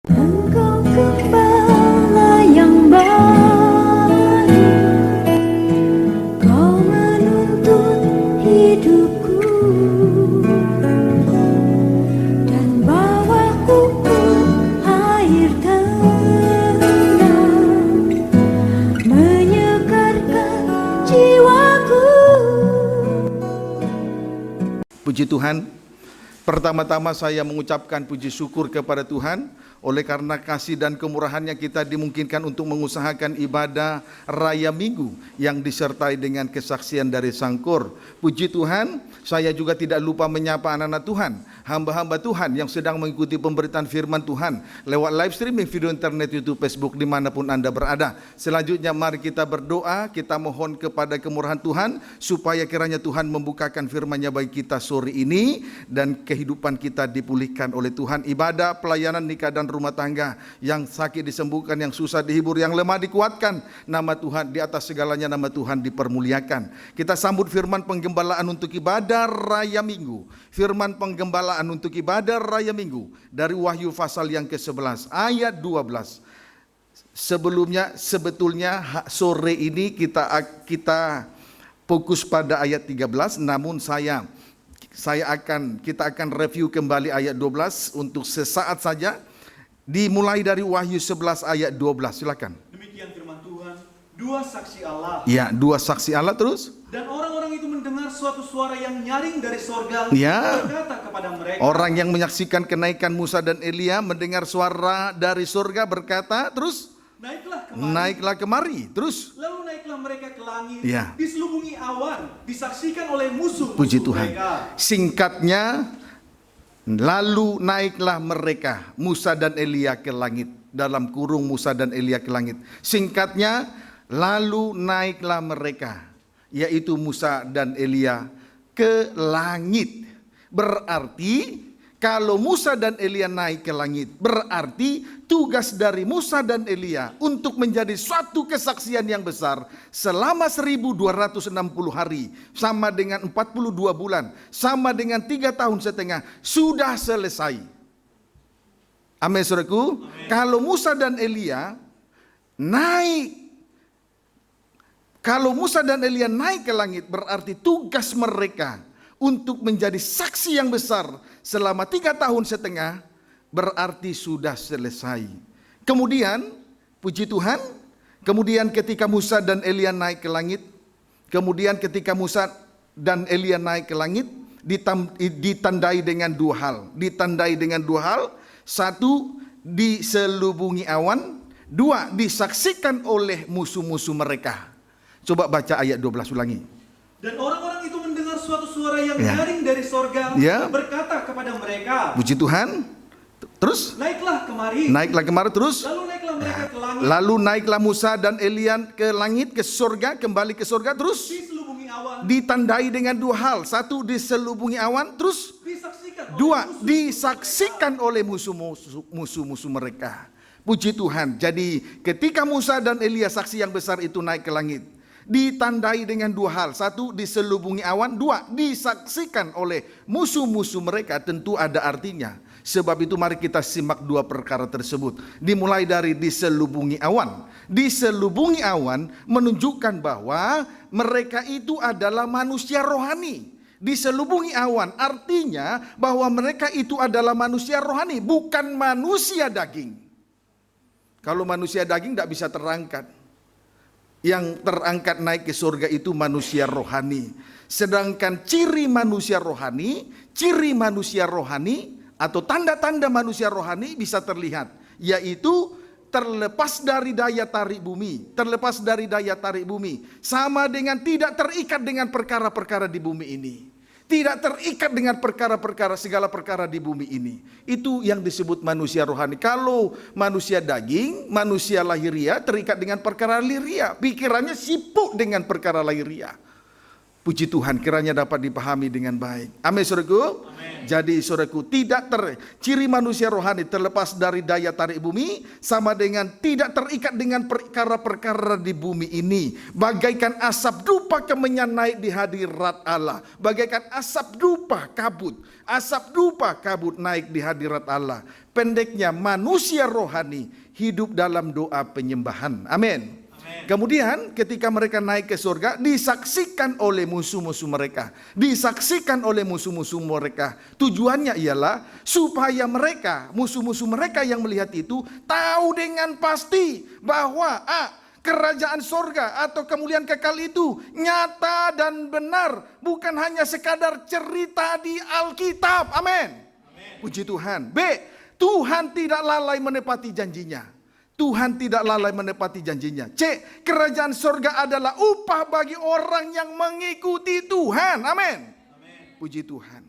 Engkau gembala yang baik, Kau menuntun hidupku dan bawaku ke air tenang, menyegarkan jiwaku. Puji Tuhan. Pertama-tama saya mengucapkan puji syukur kepada Tuhan oleh karena kasih dan kemurahannya kita dimungkinkan untuk mengusahakan ibadah Raya Minggu yang disertai dengan kesaksian dari Sangkur. Puji Tuhan, saya juga tidak lupa menyapa anak-anak Tuhan, hamba-hamba Tuhan yang sedang mengikuti pemberitaan firman Tuhan lewat live streaming video internet, YouTube, Facebook, dimanapun Anda berada. Selanjutnya mari kita berdoa, kita mohon kepada kemurahan Tuhan supaya kiranya Tuhan membukakan firman-Nya bagi kita sore ini dan kehidupan kita dipulihkan oleh Tuhan. Ibadah, pelayanan, nikah dan rumah tangga, yang sakit disembuhkan, yang susah dihibur, yang lemah dikuatkan. Nama Tuhan di atas segalanya, nama Tuhan dipermuliakan. Kita sambut firman penggembalaan untuk ibadah Raya Minggu. Firman penggembalaan untuk ibadah Raya Minggu dari Wahyu pasal yang ke-11 ayat 12. Sebetulnya sore ini kita fokus pada ayat 13, namun kita akan review kembali ayat 12 untuk sesaat saja. Dimulai dari Wahyu 11 ayat 12, silakan. Demikian firman Tuhan, dua saksi Allah. Ya, dua saksi Allah terus. Dan orang-orang itu mendengar suatu suara yang nyaring dari sorga, Ya. berkata kepada mereka. Orang yang menyaksikan kenaikan Musa dan Elia mendengar suara dari surga berkata, terus naiklah kemari. Terus Lalu naiklah mereka ke langit, Ya. diselubungi awan, disaksikan oleh musuh-musuh Puji Tuhan. mereka. Singkatnya, lalu naiklah mereka, Musa dan Elia ke langit. Dalam kurung Musa dan Elia ke langit. Singkatnya, lalu naiklah mereka, yaitu Musa dan Elia ke langit. Berarti kalau Musa dan Elia naik ke langit, berarti tugas dari Musa dan Elia untuk menjadi suatu kesaksian yang besar selama 1260 hari, sama dengan 42 bulan, sama dengan 3 tahun setengah, sudah selesai. Amin, saudaraku. Kalau Musa dan Elia naik ke langit, berarti tugas mereka untuk menjadi saksi yang besar selama 3 tahun setengah berarti sudah selesai. Kemudian, puji Tuhan, kemudian ketika Musa dan Elia naik ke langit, ditandai dengan dua hal. Satu, diselubungi awan. Dua, disaksikan oleh musuh-musuh mereka. Coba baca ayat 12 ulangi. Dan orang-orang itu mendengar suatu suara yang nyaring dari sorga, berkata kepada mereka. Puji Tuhan. Terus Naiklah kemari terus. Lalu naiklah mereka ke langit, Lalu naiklah Musa dan Elia ke langit, ke surga, kembali ke surga. Terus diselubungi awan, ditandai dengan dua hal. Satu, diselubungi awan. Terus dua, disaksikan oleh musuh-musuh mereka. Puji Tuhan. Jadi ketika Musa dan Elia, saksi yang besar itu, naik ke langit, ditandai dengan dua hal. Satu, diselubungi awan. Dua, disaksikan oleh musuh-musuh mereka. Tentu ada artinya. Sebab itu mari kita simak dua perkara tersebut. Dimulai dari diselubungi awan. Diselubungi awan menunjukkan bahwa mereka itu adalah manusia rohani. Diselubungi awan artinya bahwa mereka itu adalah manusia rohani, bukan manusia daging. Kalau manusia daging tidak bisa terangkat. Yang terangkat naik ke surga itu manusia rohani. Sedangkan ciri manusia rohani atau tanda-tanda manusia rohani bisa terlihat, yaitu terlepas dari daya tarik bumi, sama dengan tidak terikat dengan perkara-perkara di bumi ini. Tidak terikat dengan segala perkara di bumi ini. Itu yang disebut manusia rohani. Kalau manusia daging, manusia lahiria terikat dengan perkara lahiria. Pikirannya sibuk dengan perkara lahiria. Puji Tuhan, kiranya dapat dipahami dengan baik. Amin, saudaraku. Jadi saudaraku, ciri manusia rohani terlepas dari daya tarik bumi sama dengan tidak terikat dengan perkara-perkara di bumi ini. Bagaikan asap dupa kemenyan naik di hadirat Allah. Bagaikan asap dupa kabut. Asap dupa kabut naik di hadirat Allah. Pendeknya, manusia rohani hidup dalam doa penyembahan. Amin. Kemudian ketika mereka naik ke surga, disaksikan oleh musuh-musuh mereka. Disaksikan oleh musuh-musuh mereka. Tujuannya ialah supaya mereka, musuh-musuh mereka yang melihat itu, tahu dengan pasti bahwa kerajaan surga atau kemuliaan kekal itu nyata dan benar. Bukan hanya sekadar cerita di Alkitab. Amin. Puji Tuhan. B, Tuhan tidak lalai menepati janjinya. Tuhan tidak lalai menepati janjinya. C, kerajaan surga adalah upah bagi orang yang mengikuti Tuhan. Amin. Puji Tuhan.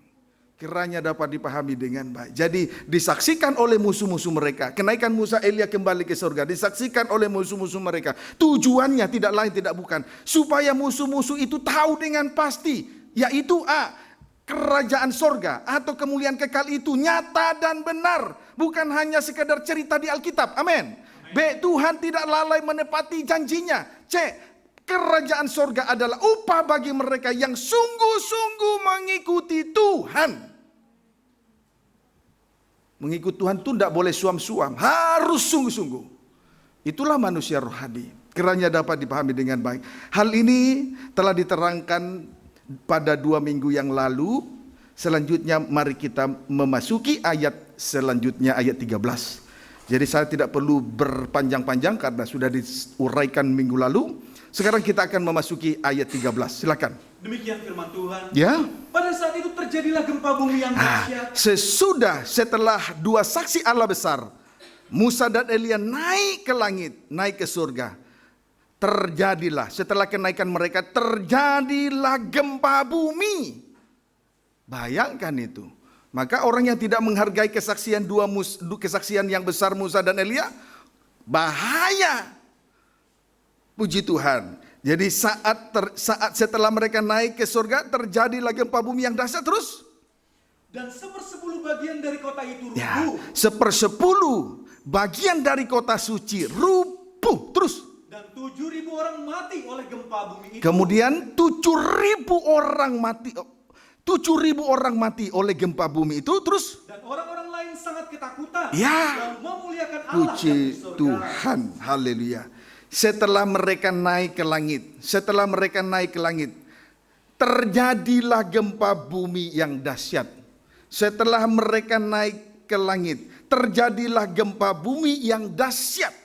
Kiranya dapat dipahami dengan baik. Jadi disaksikan oleh musuh-musuh mereka. Kenaikan Musa Elia kembali ke surga. Disaksikan oleh musuh-musuh mereka. Tujuannya tidak lain tidak bukan. Supaya musuh-musuh itu tahu dengan pasti. Yaitu kerajaan surga atau kemuliaan kekal itu nyata dan benar. Bukan hanya sekedar cerita di Alkitab. Amin. B, Tuhan tidak lalai menepati janjinya. C, kerajaan surga adalah upah bagi mereka yang sungguh-sungguh mengikuti Tuhan. Mengikuti Tuhan itu tidak boleh suam-suam, harus sungguh-sungguh. Itulah manusia rohani. Kiranya dapat dipahami dengan baik. Hal ini telah diterangkan pada 2 minggu yang lalu. Selanjutnya mari kita memasuki ayat selanjutnya, ayat 13. Jadi saya tidak perlu berpanjang-panjang karena sudah diuraikan minggu lalu. Sekarang kita akan memasuki ayat 13. Silakan. Demikian firman Tuhan. Ya. Pada saat itu terjadilah gempa bumi yang dahsyat. Setelah 2 saksi Allah besar, Musa dan Elia naik ke langit, naik ke surga. Terjadilah, setelah kenaikan mereka, terjadilah gempa bumi. Bayangkan itu. Maka orang yang tidak menghargai kesaksian kesaksian yang besar Musa dan Elia, bahaya. Puji Tuhan. Jadi saat setelah mereka naik ke surga, terjadilah gempa bumi yang dahsyat terus. Dan 1/10 bagian dari kota itu rubuh. Ya, 1/10 bagian dari kota suci rubuh terus. Dan 7.000 orang mati oleh gempa bumi itu. Kemudian 7.000 orang mati. 7.000 orang mati oleh gempa bumi itu terus. Dan orang-orang lain sangat ketakutan. Ya. Lalu memuliakan Allah. Puji Tuhan. Haleluya. Setelah mereka naik ke langit, terjadilah gempa bumi yang dahsyat. Setelah mereka naik ke langit, terjadilah gempa bumi yang dahsyat.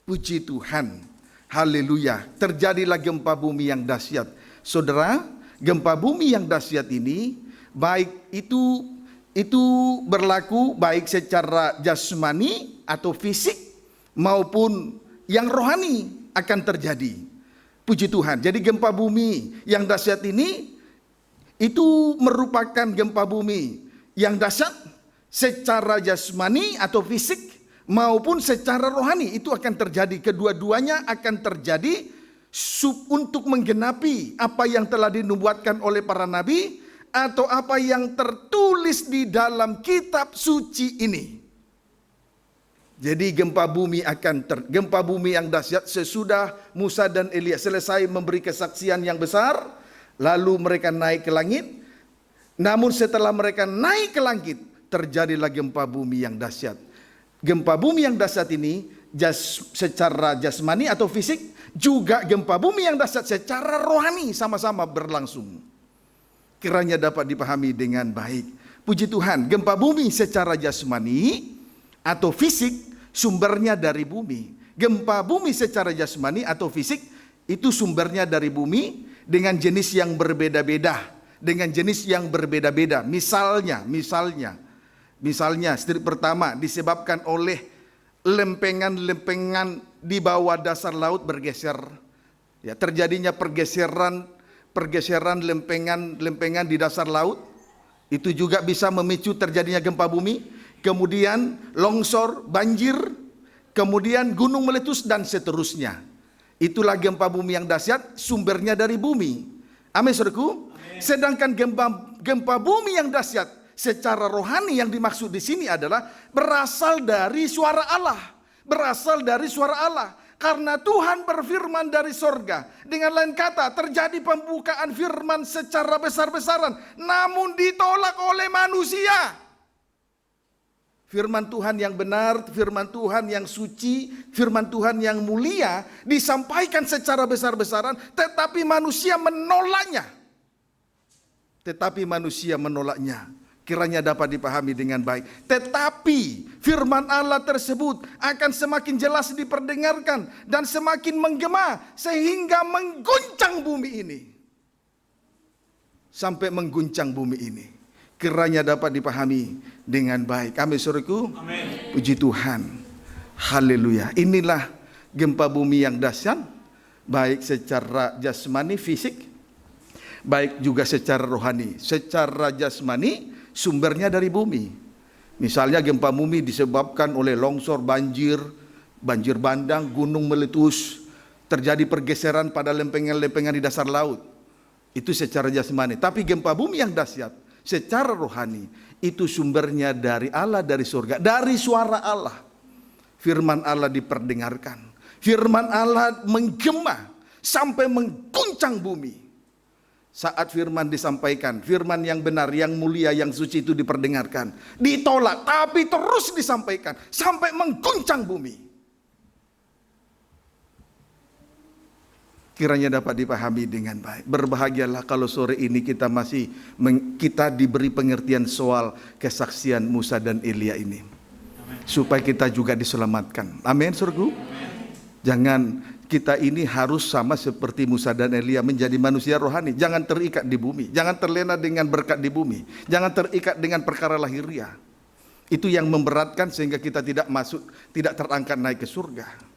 Puji Tuhan. Haleluya. Terjadilah gempa bumi yang dahsyat. Saudara, gempa bumi yang dahsyat ini baik itu berlaku baik secara jasmani atau fisik maupun yang rohani akan terjadi. Puji Tuhan. Jadi gempa bumi yang dahsyat ini itu merupakan gempa bumi yang dahsyat secara jasmani atau fisik maupun secara rohani. Itu akan terjadi. Kedua-duanya akan terjadi untuk menggenapi apa yang telah dinubuatkan oleh para nabi atau apa yang tertulis di dalam kitab suci ini. Jadi gempa bumi yang dahsyat sesudah Musa dan Elia selesai memberi kesaksian yang besar, lalu mereka naik ke langit. Namun setelah mereka naik ke langit, terjadilah gempa bumi yang dahsyat. Gempa bumi yang dahsyat ini secara jasmani atau fisik, juga gempa bumi yang dahsyat secara rohani sama-sama berlangsung. Kiranya dapat dipahami dengan baik. Puji Tuhan, gempa bumi secara jasmani atau fisik sumbernya dari bumi. Gempa bumi secara jasmani atau fisik itu sumbernya dari bumi dengan jenis yang berbeda-beda. Misalnya, strik pertama disebabkan oleh lempengan-lempengan di bawah dasar laut bergeser. Ya, terjadinya pergeseran lempengan di dasar laut. Itu juga bisa memicu terjadinya gempa bumi. Kemudian longsor, banjir, kemudian gunung meletus dan seterusnya. Itulah gempa bumi yang dahsyat, sumbernya dari bumi. Amin, saudaraku. Sedangkan gempa bumi yang dahsyat secara rohani yang dimaksud di sini adalah berasal dari suara Allah. Berasal dari suara Allah. Karena Tuhan berfirman dari sorga. Dengan lain kata, terjadi pembukaan firman secara besar-besaran, namun ditolak oleh manusia. Firman Tuhan yang benar, firman Tuhan yang suci, firman Tuhan yang mulia disampaikan secara besar-besaran, tetapi manusia menolaknya. Kiranya dapat dipahami dengan baik. Tetapi firman Allah tersebut akan semakin jelas diperdengarkan dan semakin menggema sehingga mengguncang bumi ini. Sampai mengguncang bumi ini. Kiranya dapat dipahami dengan baik. Amin, saudaraku. Amin. Puji Tuhan. Haleluya. Inilah gempa bumi yang dahsyat, baik secara jasmani fisik, baik juga secara rohani. Secara jasmani sumbernya dari bumi. Misalnya gempa bumi disebabkan oleh longsor, banjir bandang, gunung meletus, terjadi pergeseran pada lempengan-lempengan di dasar laut. Itu secara jasmani. Tapi gempa bumi yang dahsyat secara rohani itu sumbernya dari Allah, dari surga, dari suara Allah. Firman Allah diperdengarkan. Firman Allah menggema sampai mengguncang bumi. Saat firman disampaikan, firman yang benar, yang mulia, yang suci itu diperdengarkan, ditolak, tapi terus disampaikan sampai mengguncang bumi. Kiranya dapat dipahami dengan baik. Berbahagialah kalau sore ini kita diberi pengertian soal kesaksian Musa dan Elia ini. Supaya kita juga diselamatkan. Amin, surga. Jangan kita ini harus sama seperti Musa dan Elia menjadi manusia rohani. Jangan terikat di bumi. Jangan terlena dengan berkat di bumi. Jangan terikat dengan perkara lahiriah. Itu yang memberatkan sehingga kita tidak terangkat naik ke surga.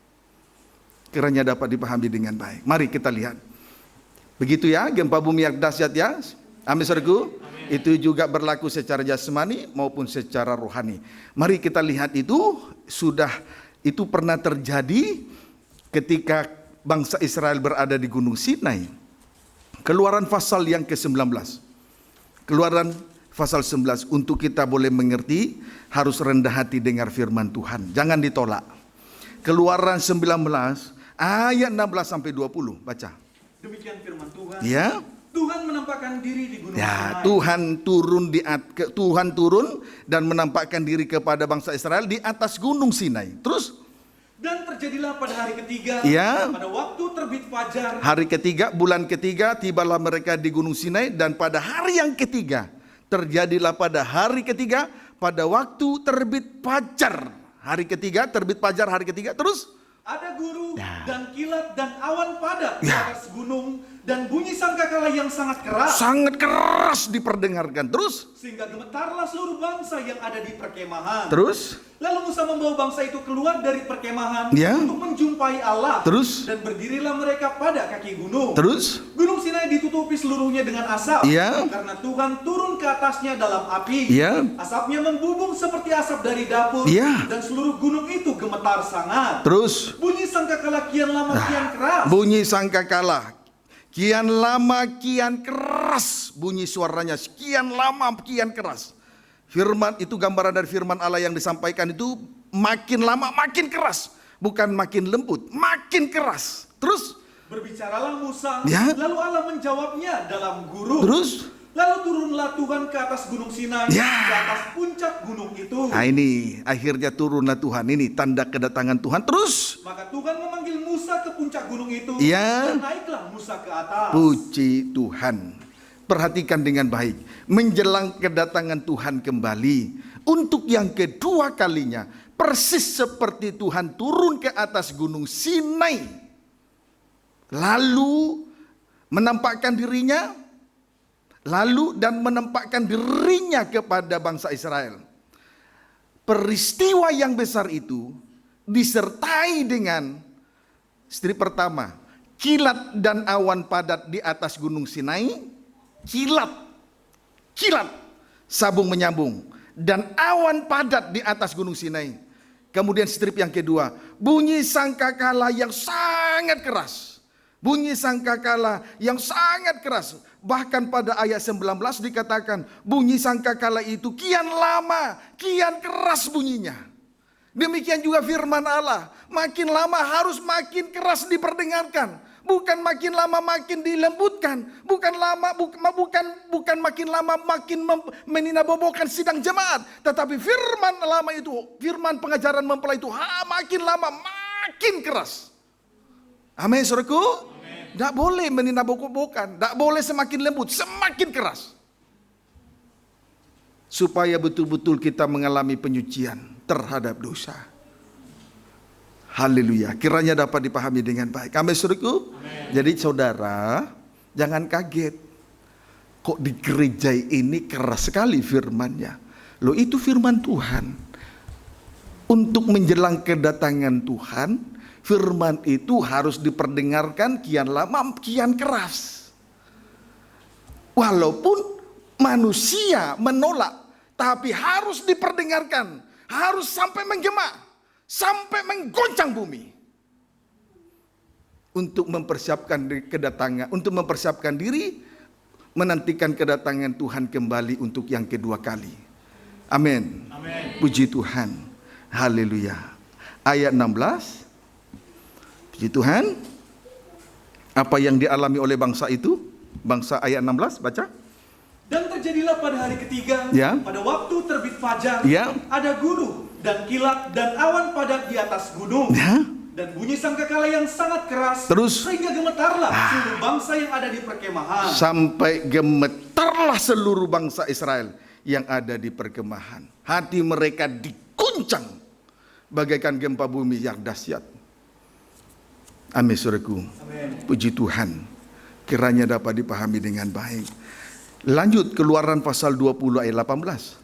Kiranya dapat dipahami dengan baik. Mari kita lihat. Begitu ya, gempa bumi yang dahsyat ya. Amin, saudaraku. Itu juga berlaku secara jasmani maupun secara rohani. Mari kita lihat itu pernah terjadi ketika bangsa Israel berada di Gunung Sinai. Keluaran pasal yang ke-19. Keluaran pasal 19. Untuk kita boleh mengerti, harus rendah hati dengar firman Tuhan. Jangan ditolak. Keluaran 19 ayat 16 sampai 20. Baca. Demikian firman Tuhan. Ya. Tuhan menampakkan diri di Gunung Sinai. Tuhan turun dan menampakkan diri kepada bangsa Israel di atas Gunung Sinai. Terus dan terjadilah pada hari ketiga, ya, pada waktu terbit fajar. Hari ketiga, bulan ketiga, tibalah mereka di Gunung Sinai. Dan pada hari yang ketiga, terjadilah pada hari ketiga, pada waktu terbit fajar. Hari ketiga, terbit fajar hari ketiga. Terus ada guru dan kilat dan awan padat di atas gunung, dan bunyi sangkakala yang sangat keras. Sangat keras diperdengarkan. Terus sehingga gemetarlah seluruh bangsa yang ada di perkemahan. Terus lalu Musa membawa bangsa itu keluar dari perkemahan untuk menjumpai Allah. Terus dan berdirilah mereka pada kaki gunung. Terus Gunung Sinai ditutupi seluruhnya dengan asap, karena Tuhan turun ke atasnya dalam api. Asapnya membubung seperti asap dari dapur, dan seluruh gunung itu gemetar sangat. Terus bunyi sangkakala kian lama kian keras. Bunyi sangkakala kian lama kian keras. Bunyi suaranya kian lama kian keras. Firman itu gambaran dari firman Allah yang disampaikan itu makin lama makin keras. Bukan makin lembut, makin keras. Terus berbicaralah Musa, lalu Allah menjawabnya dalam gurun. Terus lalu turunlah Tuhan ke atas Gunung Sinai, ke atas puncak gunung itu. Nah ini akhirnya turunlah Tuhan. Ini tanda kedatangan Tuhan. Terus maka Tuhan memanggil Musa ke puncak gunung itu, dan naiklah Musa ke atas. Puji Tuhan. Perhatikan dengan baik. Menjelang kedatangan Tuhan kembali untuk yang kedua kalinya, persis seperti Tuhan turun ke atas Gunung Sinai, lalu menampakkan dirinya, dan menampakkan dirinya kepada bangsa Israel. Peristiwa yang besar itu disertai dengan pertama, kilat dan awan padat di atas Gunung Sinai. Kilat, sabung menyambung, dan awan padat di atas Gunung Sinai. Kemudian strip yang kedua, bunyi sangkakala yang sangat keras. Bunyi sangkakala yang sangat keras. Bahkan pada ayat 19 dikatakan bunyi sangkakala itu kian lama, kian keras bunyinya. Demikian juga firman Allah, makin lama harus makin keras diperdengarkan. Bukan makin lama makin dilembutkan, bukan makin lama makin meninabobokan sidang jemaat, tetapi firman lama itu, firman pengajaran mempelai itu makin lama makin keras. Amin, saudaraku. Tidak boleh meninabobokan, tidak boleh semakin lembut, semakin keras. Supaya betul-betul kita mengalami penyucian terhadap dosa. Haleluya, kiranya dapat dipahami dengan baik. Amin, saudaraku. Jadi saudara, jangan kaget. Kok di gereja ini keras sekali firmannya. Loh, itu firman Tuhan. Untuk menjelang kedatangan Tuhan, firman itu harus diperdengarkan kian lama, kian keras. Walaupun manusia menolak, tapi harus diperdengarkan. Harus sampai menggema, sampai menggoncang bumi. Untuk mempersiapkan kedatangan, untuk mempersiapkan diri, menantikan kedatangan Tuhan kembali untuk yang kedua kali. Amin. Amin. Puji Tuhan. Haleluya. Ayat 16. Puji Tuhan. Apa yang dialami oleh bangsa itu? Bangsa ayat 16, baca. Dan terjadilah pada hari ketiga, pada waktu terbit fajar, ada gunung dan kilat dan awan padat di atas gunung. Dan bunyi sangkakala yang sangat keras, sehingga gemetarlah seluruh bangsa yang ada di perkemahan. Sampai gemetarlah seluruh bangsa Israel yang ada di perkemahan. Hati mereka diguncang bagaikan gempa bumi yang dahsyat. Amin, saudaraku. Puji Tuhan. Kiranya dapat dipahami dengan baik. Lanjut, Keluaran pasal 20 ayat 18.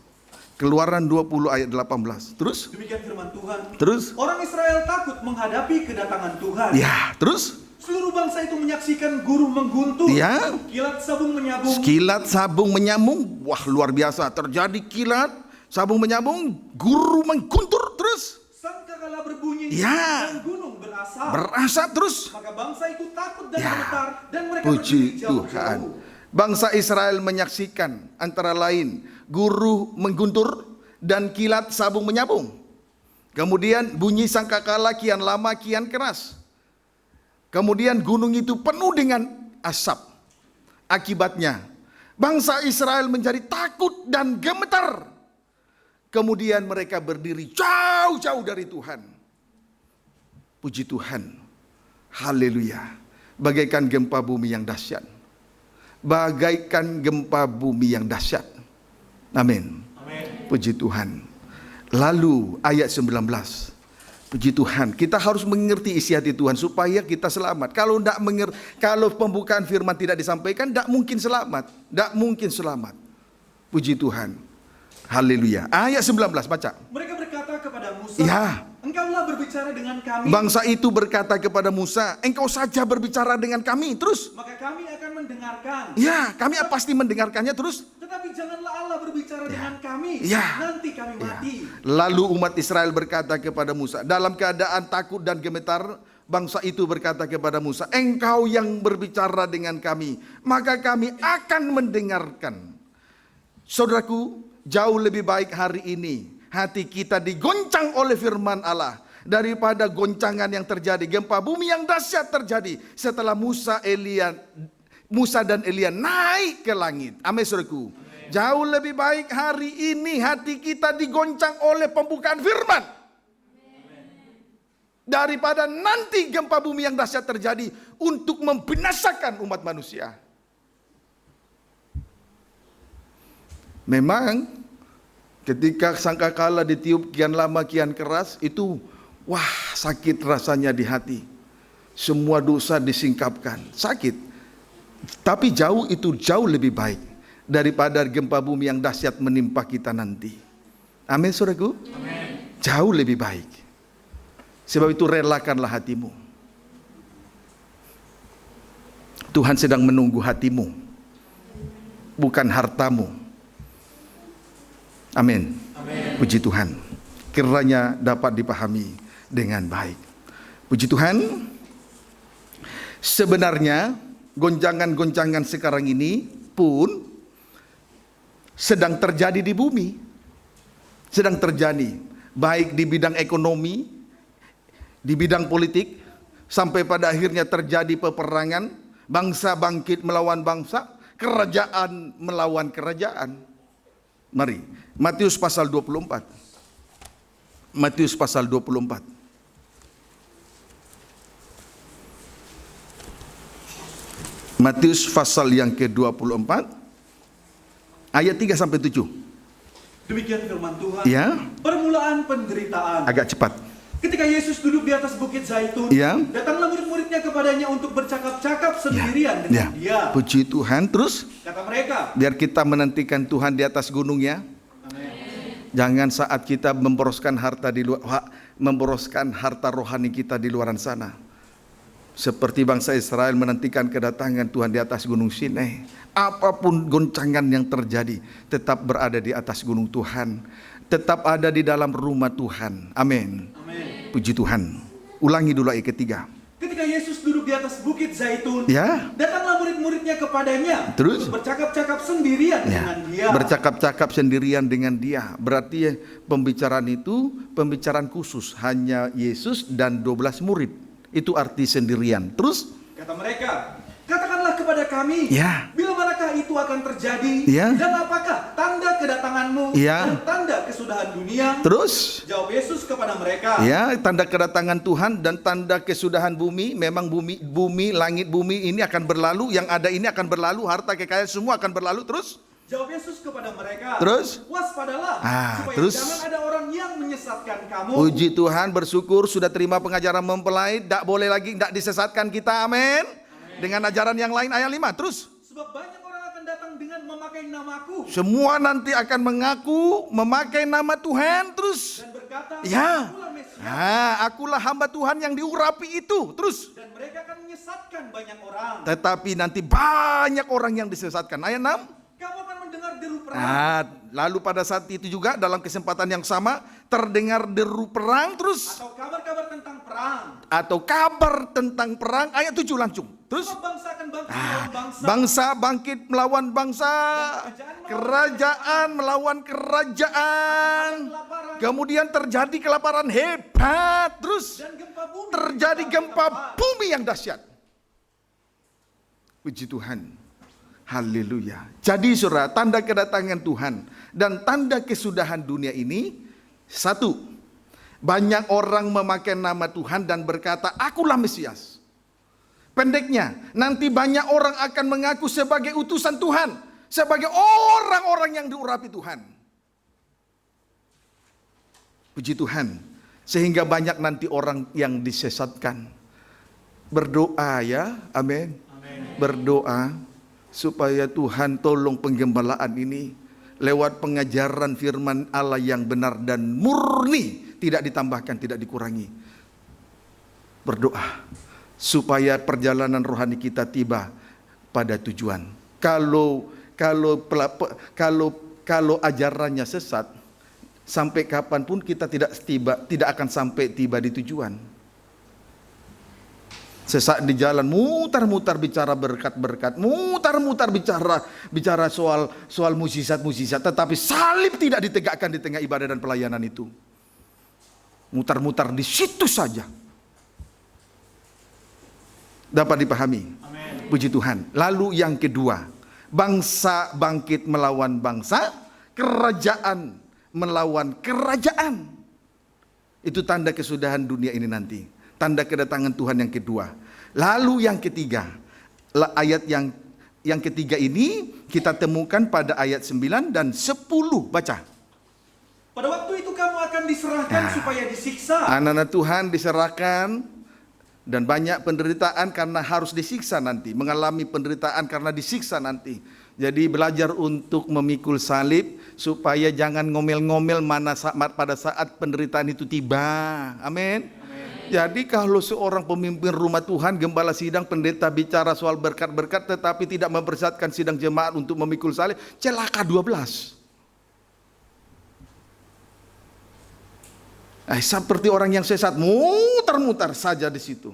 Keluaran 20 ayat 18. Terus? Demikian firman Tuhan. Terus? Orang Israel takut menghadapi kedatangan Tuhan. Ya, terus? Seluruh bangsa itu menyaksikan guruh mengguntur. Ya. Kilat sabung menyambung. Kilat sabung menyambung. Wah, luar biasa. Terjadi kilat, sabung menyambung, guruh mengguntur. Terus? Sangkakala berbunyi, dan gunung berasap. Berasap terus? Maka bangsa itu takut dan gemetar, dan mereka Puji berdiri jauh-jauh. Bangsa Israel menyaksikan antara lain guruh mengguntur dan kilat sabung menyambung. Kemudian bunyi sangkakala kian lama kian keras. Kemudian gunung itu penuh dengan asap. Akibatnya bangsa Israel menjadi takut dan gemetar. Kemudian mereka berdiri jauh-jauh dari Tuhan. Puji Tuhan. Haleluya. Bagaikan gempa bumi yang dahsyat. Bagaikan gempa bumi yang dahsyat. Amin. Puji Tuhan. Lalu ayat 19. Puji Tuhan. Kita harus mengerti isi hati Tuhan supaya kita selamat. Kalau pembukaan firman tidak disampaikan, tidak mungkin selamat. Tidak mungkin selamat. Puji Tuhan. Haleluya. Ayat 19 baca. Mereka berkata kepada Musa, engkaulah berbicara dengan kami. Bangsa itu berkata kepada Musa, engkau saja berbicara dengan kami. Terus? Maka kami akan mendengarkan. Ya, kami pasti mendengarkannya terus. Tetapi janganlah Allah berbicara dengan kami. Nanti kami mati. Lalu umat Israel berkata kepada Musa, dalam keadaan takut dan gemetar, bangsa itu berkata kepada Musa, engkau yang berbicara dengan kami, maka kami akan mendengarkan. Saudaraku, jauh lebih baik hari ini hati kita digoncang oleh firman Allah daripada goncangan yang terjadi, gempa bumi yang dahsyat terjadi setelah Musa dan Elia naik ke langit. Amin, saudaraku. Jauh lebih baik hari ini hati kita digoncang oleh pembukaan firman daripada nanti gempa bumi yang dahsyat terjadi untuk membinasakan umat manusia. Memang ketika sangkakala ditiup kian lama kian keras, itu wah sakit rasanya di hati. Semua dosa disingkapkan, sakit. Tapi itu jauh lebih baik daripada gempa bumi yang dahsyat menimpa kita nanti. Amin, saudaraku. Amin. Jauh lebih baik. Sebab itu relakanlah hatimu. Tuhan sedang menunggu hatimu, bukan hartamu. Amin. Puji Tuhan. Kiranya dapat dipahami dengan baik. Puji Tuhan. Sebenarnya goncangan-goncangan sekarang ini pun sedang terjadi di bumi. Sedang terjadi, baik di bidang ekonomi, di bidang politik, sampai pada akhirnya terjadi peperangan, bangsa bangkit melawan bangsa, kerajaan melawan kerajaan. Mari, Matius pasal 24. Matius pasal 24. Matius pasal yang ke-24 ayat 3 sampai 7. Demikian firman Tuhan. Ya. Permulaan penderitaan. Agak cepat. Ketika Yesus duduk di atas bukit Zaitun, Ya. datanglah murid-muridnya kepadanya untuk bercakap-cakap sendirian dengan dia. Puji Tuhan. Terus Kata mereka, biar kita menantikan Tuhan di atas gunung ya. Amin. Jangan saat kita memboroskan harta di luar, memboroskan harta rohani kita di luaran sana. Seperti bangsa Israel menantikan kedatangan Tuhan di atas gunung Sinai. Apapun goncangan yang terjadi, tetap berada di atas gunung Tuhan. Tetap ada di dalam rumah Tuhan. Amin. Amin. Puji Tuhan. Ulangi dulu ayat ketiga. Ketika Yesus duduk di atas bukit Zaitun, Ya. datanglah murid-muridnya kepadanya Terus? untuk bercakap-cakap sendirian dengan dia. Bercakap-cakap sendirian dengan dia. Berarti pembicaraan itu pembicaraan khusus. Hanya Yesus dan 12 murid. Itu arti sendirian. Terus? Kata mereka, katakanlah kepada kami, Ya. bila manakah itu akan terjadi, Ya. dan apakah tanda kedatanganmu Ya. dan tanda kesudahan dunia? Terus? Jawab Yesus kepada mereka, Ya, tanda kedatangan Tuhan dan tanda kesudahan bumi. Memang bumi, langit bumi ini akan berlalu. Yang ada ini akan berlalu. Harta kekayaan semua akan berlalu. Terus? Jawab Yesus kepada mereka, Terus? waspadalah, supaya terus? jangan ada orang yang menyesatkan kamu. Puji Tuhan, bersyukur sudah terima pengajaran mempelai. Tak boleh lagi, tak disesatkan kita. Amin. Dengan ajaran yang lain ayat 5. Terus? Sebab banyak orang akan datang dengan memakai namaku Semua nanti akan mengaku memakai nama Tuhan. Terus? dan berkata, Ya. akulah Mesias, Akulah hamba Tuhan yang diurapi itu. Terus? dan mereka akan menyesatkan banyak orang. Tetapi nanti banyak orang yang disesatkan. Ayat 6. Kamu akan mendengar deru perang Lalu pada saat itu juga dalam kesempatan yang sama terdengar deru perang. Terus? atau kabar-kabar tentang perang. Atau kabar tentang perang. Ayat 7 langsung. Terus? Sebab bangsa akan bangkit melawan bangsa, Bangsa bangkit melawan bangsa, kerajaan melawan kerajaan. kelaparan, Kemudian terjadi kelaparan hebat. Terus dan gempa bumi. terjadi gempa bumi yang dahsyat. Puji Tuhan. Haleluya. Jadi saudara, tanda kedatangan Tuhan dan tanda kesudahan dunia ini, satu, banyak orang memakai nama Tuhan dan berkata, akulah Mesias. Pendeknya, nanti banyak orang akan mengaku sebagai utusan Tuhan, sebagai orang-orang yang diurapi Tuhan. Puji Tuhan. Sehingga banyak nanti orang yang disesatkan. Berdoa ya, amin. Berdoa supaya Tuhan tolong penggembalaan ini lewat pengajaran firman Allah yang benar dan murni, tidak ditambahkan, tidak dikurangi. Berdoa supaya perjalanan rohani kita tiba pada tujuan. Kalau ajarannya sesat, sampai kapanpun kita tidak akan sampai tiba di tujuan. Sesaat di jalan mutar-mutar bicara berkat-berkat, mutar-mutar bicara soal mukjizat-mukjizat, tetapi salib tidak ditegakkan di tengah ibadah dan pelayanan itu. Mutar-mutar di situ saja. Dapat dipahami? Amin. Puji Tuhan. Lalu yang kedua, bangsa bangkit melawan bangsa, kerajaan melawan kerajaan. Itu tanda kesudahan dunia ini nanti. Tanda kedatangan Tuhan yang kedua. Lalu yang ketiga, ayat yang ketiga ini kita temukan pada ayat 9 dan 10. Baca. Pada waktu itu kamu akan diserahkan supaya disiksa. Anak-anak Tuhan diserahkan dan banyak penderitaan karena harus disiksa nanti. Mengalami penderitaan karena disiksa nanti. Jadi belajar untuk memikul salib supaya jangan ngomel-ngomel pada saat penderitaan itu tiba. Amin. Jadi kalau seorang pemimpin rumah Tuhan, gembala sidang, pendeta bicara soal berkat-berkat tetapi tidak mempersiapkan sidang jemaat untuk memikul salib, celaka 12. Seperti orang yang sesat, muter-muter saja di situ.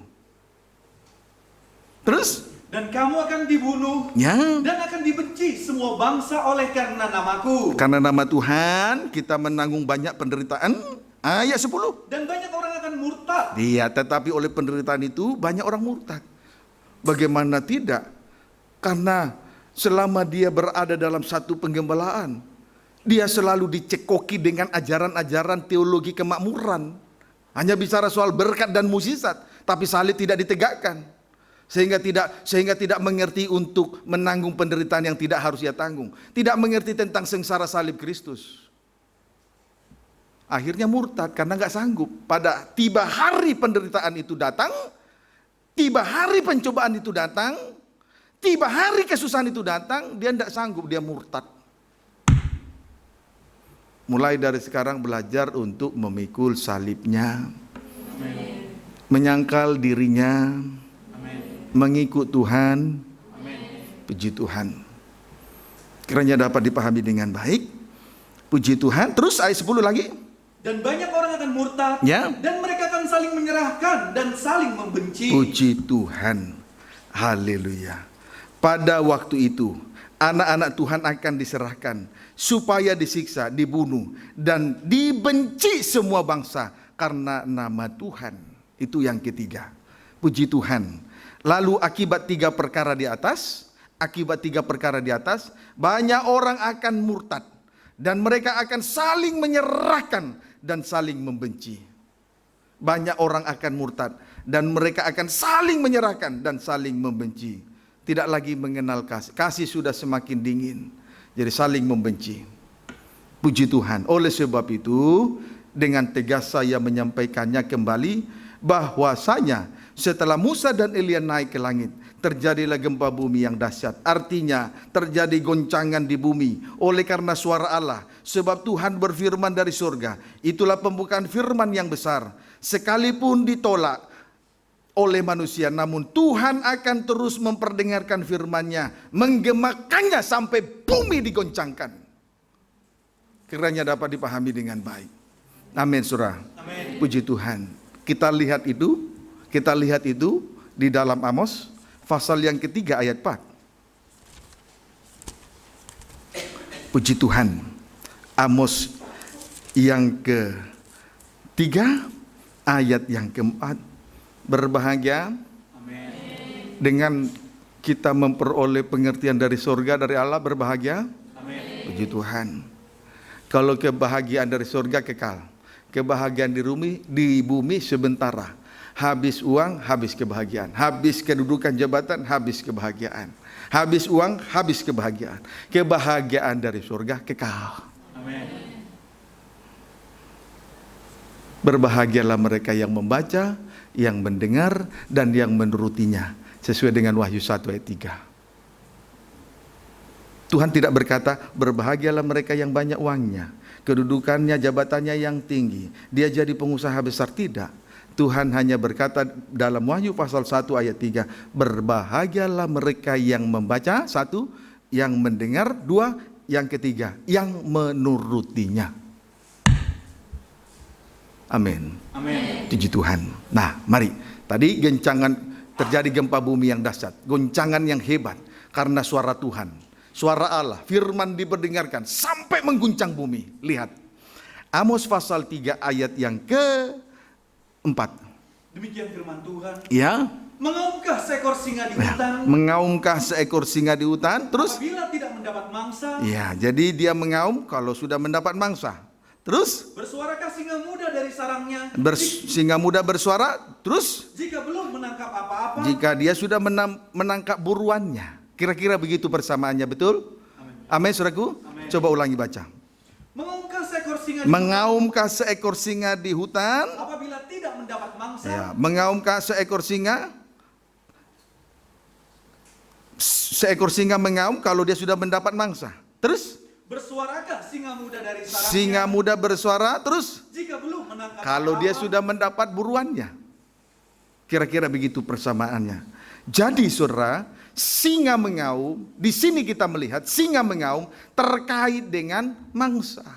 Terus? Dan kamu akan dibunuh dan akan dibenci semua bangsa oleh karena namaku. Karena nama Tuhan kita menanggung banyak penderitaan. Ayat 10. Dan banyak orang akan murtad. Iya, tetapi oleh penderitaan itu banyak orang murtad. Bagaimana tidak? Karena selama dia berada dalam satu penggembalaan, dia selalu dicekoki dengan ajaran-ajaran teologi kemakmuran. Hanya bicara soal berkat dan mukjizat, tapi salib tidak ditegakkan. Sehingga tidak mengerti untuk menanggung penderitaan yang tidak harus ia tanggung. Tidak mengerti tentang sengsara salib Kristus. Akhirnya murtad karena nggak sanggup. Pada tiba hari penderitaan itu datang, tiba hari pencobaan itu datang, tiba hari kesusahan itu datang, dia tidak sanggup, dia murtad. Mulai dari sekarang belajar untuk memikul salibnya, menyangkal dirinya, mengikut Tuhan. Puji Tuhan. Kiranya dapat dipahami dengan baik. Puji Tuhan. Terus ayat 10 lagi. Dan banyak orang akan murtad, dan mereka akan saling menyerahkan dan saling membenci. Puji Tuhan. Haleluya. Pada waktu itu anak-anak Tuhan akan diserahkan supaya disiksa, dibunuh, dan dibenci semua bangsa karena nama Tuhan. Itu yang ketiga. Puji Tuhan. Lalu akibat tiga perkara di atas, banyak orang akan murtad dan mereka akan saling menyerahkan dan saling membenci. Banyak orang akan murtad dan mereka akan saling menyerahkan dan saling membenci. Tidak lagi mengenal kasih. Kasih sudah semakin dingin. Jadi saling membenci. Puji Tuhan. Oleh sebab itu, dengan tegas saya menyampaikannya kembali bahwasanya setelah Musa dan Elia naik ke langit, terjadilah gempa bumi yang dahsyat. Artinya terjadi goncangan di bumi oleh karena suara Allah. Sebab Tuhan berfirman dari surga. Itulah pembukaan firman yang besar. Sekalipun ditolak oleh manusia, namun Tuhan akan terus memperdengarkan firman-Nya, menggemakannya sampai bumi digoncangkan. Kiranya dapat dipahami dengan baik. Amin, saudara. Puji Tuhan. Kita lihat itu di dalam Amos pasal yang ketiga ayat 4. Puji Tuhan. Amos yang ketiga ayat yang keempat. Berbahagia dengan kita memperoleh pengertian dari surga, dari Allah. Berbahagia. Puji Tuhan. Kalau kebahagiaan dari surga kekal, kebahagiaan di bumi sementara. Habis uang, habis kebahagiaan. Habis kedudukan jabatan, habis kebahagiaan. Habis uang, habis kebahagiaan. Kebahagiaan dari surga kekal. Amin. Berbahagialah mereka yang membaca, yang mendengar, dan yang menurutinya. Sesuai dengan Wahyu 1 ayat 3. Tuhan tidak berkata, berbahagialah mereka yang banyak uangnya, kedudukannya, jabatannya yang tinggi, dia jadi pengusaha besar. Tidak. Tuhan hanya berkata dalam Wahyu pasal 1 ayat 3, berbahagialah mereka yang membaca, 1, yang mendengar, 2, yang ketiga, yang menurutinya. Amin. Puji Tuhan. Nah, mari. Tadi terjadi gempa bumi yang dahsyat, goncangan yang hebat karena suara Tuhan, suara Allah, firman diperdengarkan sampai mengguncang bumi. Lihat. Amos pasal 3 ayat yang ke-4. Demikian firman Tuhan. Ya. Mengaumkah seekor singa di hutan? Mengaumkah seekor singa di hutan? Terus? Apabila tidak mendapat mangsa. Ya, jadi dia mengaum kalau sudah mendapat mangsa. Terus? Bersuarakah singa muda dari sarangnya? Singa muda bersuara. Terus? Jika belum menangkap apa-apa. Jika dia sudah menangkap buruannya. Kira-kira begitu persamaannya, betul? Amin, saudaraku. Amin. Coba ulangi baca. Mengaumkah seekor singa di hutan? Apabila tidak mendapat mangsa. Ya, mengaumkah seekor singa? Seekor singa mengaum kalau dia sudah mendapat mangsa. Terus? Bersuarakah singa muda dari sarangnya? Singa muda bersuara. Terus? Jika belum menangkap kalau dia sudah mendapat buruannya. Kira-kira begitu persamaannya. Jadi saudara, singa mengaum, di sini kita melihat singa mengaum terkait dengan mangsa.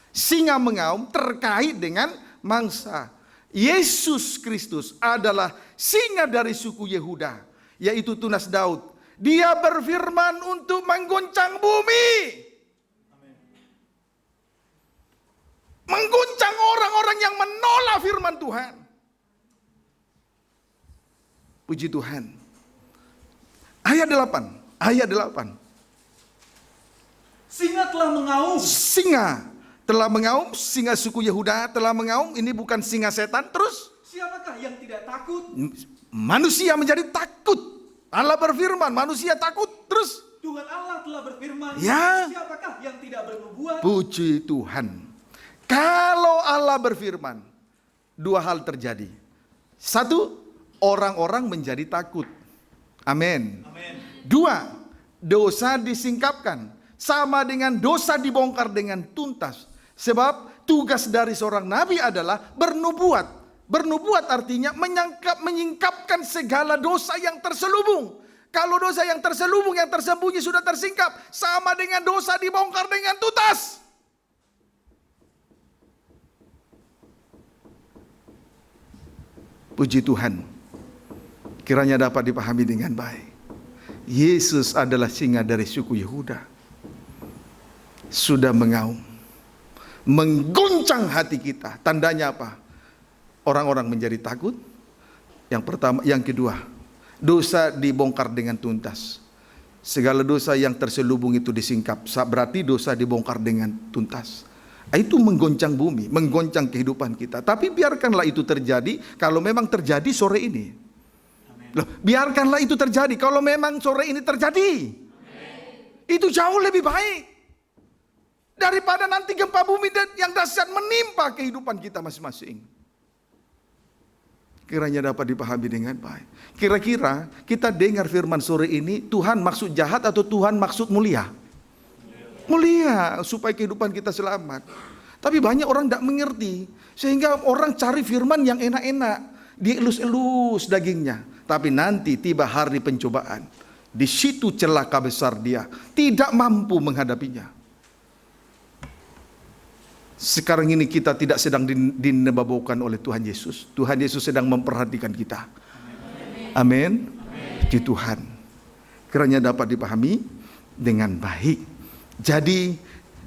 Singa mengaum terkait dengan mangsa. Yesus Kristus adalah singa dari suku Yehuda yaitu tunas Daud. Dia berfirman untuk mengguncang bumi. Mengguncang orang-orang yang menolak firman Tuhan. Puji Tuhan. Ayat 8. Singa telah mengaum. Singa telah mengaum, singa suku Yehuda telah mengaum. Ini bukan singa setan. Terus siapakah yang tidak takut? Manusia menjadi takut. Allah berfirman, manusia takut. Terus Tuhan Allah telah berfirman, ya. Siapakah yang tidak bernubuat? Puji Tuhan. Kalau Allah berfirman, dua hal terjadi. Satu, orang-orang menjadi takut. Amin. Dua, dosa disingkapkan. Sama dengan dosa dibongkar dengan tuntas. Sebab tugas dari seorang nabi adalah bernubuat. Bernubuat artinya menyingkapkan segala dosa yang terselubung. Kalau dosa yang terselubung, yang tersembunyi sudah tersingkap, sama dengan dosa dibongkar dengan tuntas. Puji Tuhan, kiranya dapat dipahami dengan baik. Yesus adalah singa dari suku Yehuda. Sudah mengaum, mengguncang hati kita. Tandanya apa? Orang-orang menjadi takut. Yang pertama, yang kedua, dosa dibongkar dengan tuntas. Segala dosa yang terselubung itu disingkap. Berarti dosa dibongkar dengan tuntas. Itu menggoncang bumi, menggoncang kehidupan kita. Tapi biarkanlah itu terjadi kalau memang terjadi sore ini. Loh, biarkanlah itu terjadi kalau memang sore ini terjadi. Itu jauh lebih baik daripada nanti gempa bumi yang dahsyat menimpa kehidupan kita masing-masing. Kiranya dapat dipahami dengan baik. Kira-kira kita dengar firman sore ini, Tuhan maksud jahat atau Tuhan maksud mulia? Mulia, supaya kehidupan kita selamat. Tapi banyak orang tidak mengerti, sehingga orang cari firman yang enak-enak, dielus-elus dagingnya. Tapi nanti tiba hari pencobaan, di situ celaka besar dia, tidak mampu menghadapinya. Sekarang ini kita tidak sedang dinebabokan oleh Tuhan Yesus. Tuhan Yesus sedang memperhatikan kita. Amin. Puji Tuhan. Kiranya dapat dipahami dengan baik. Jadi,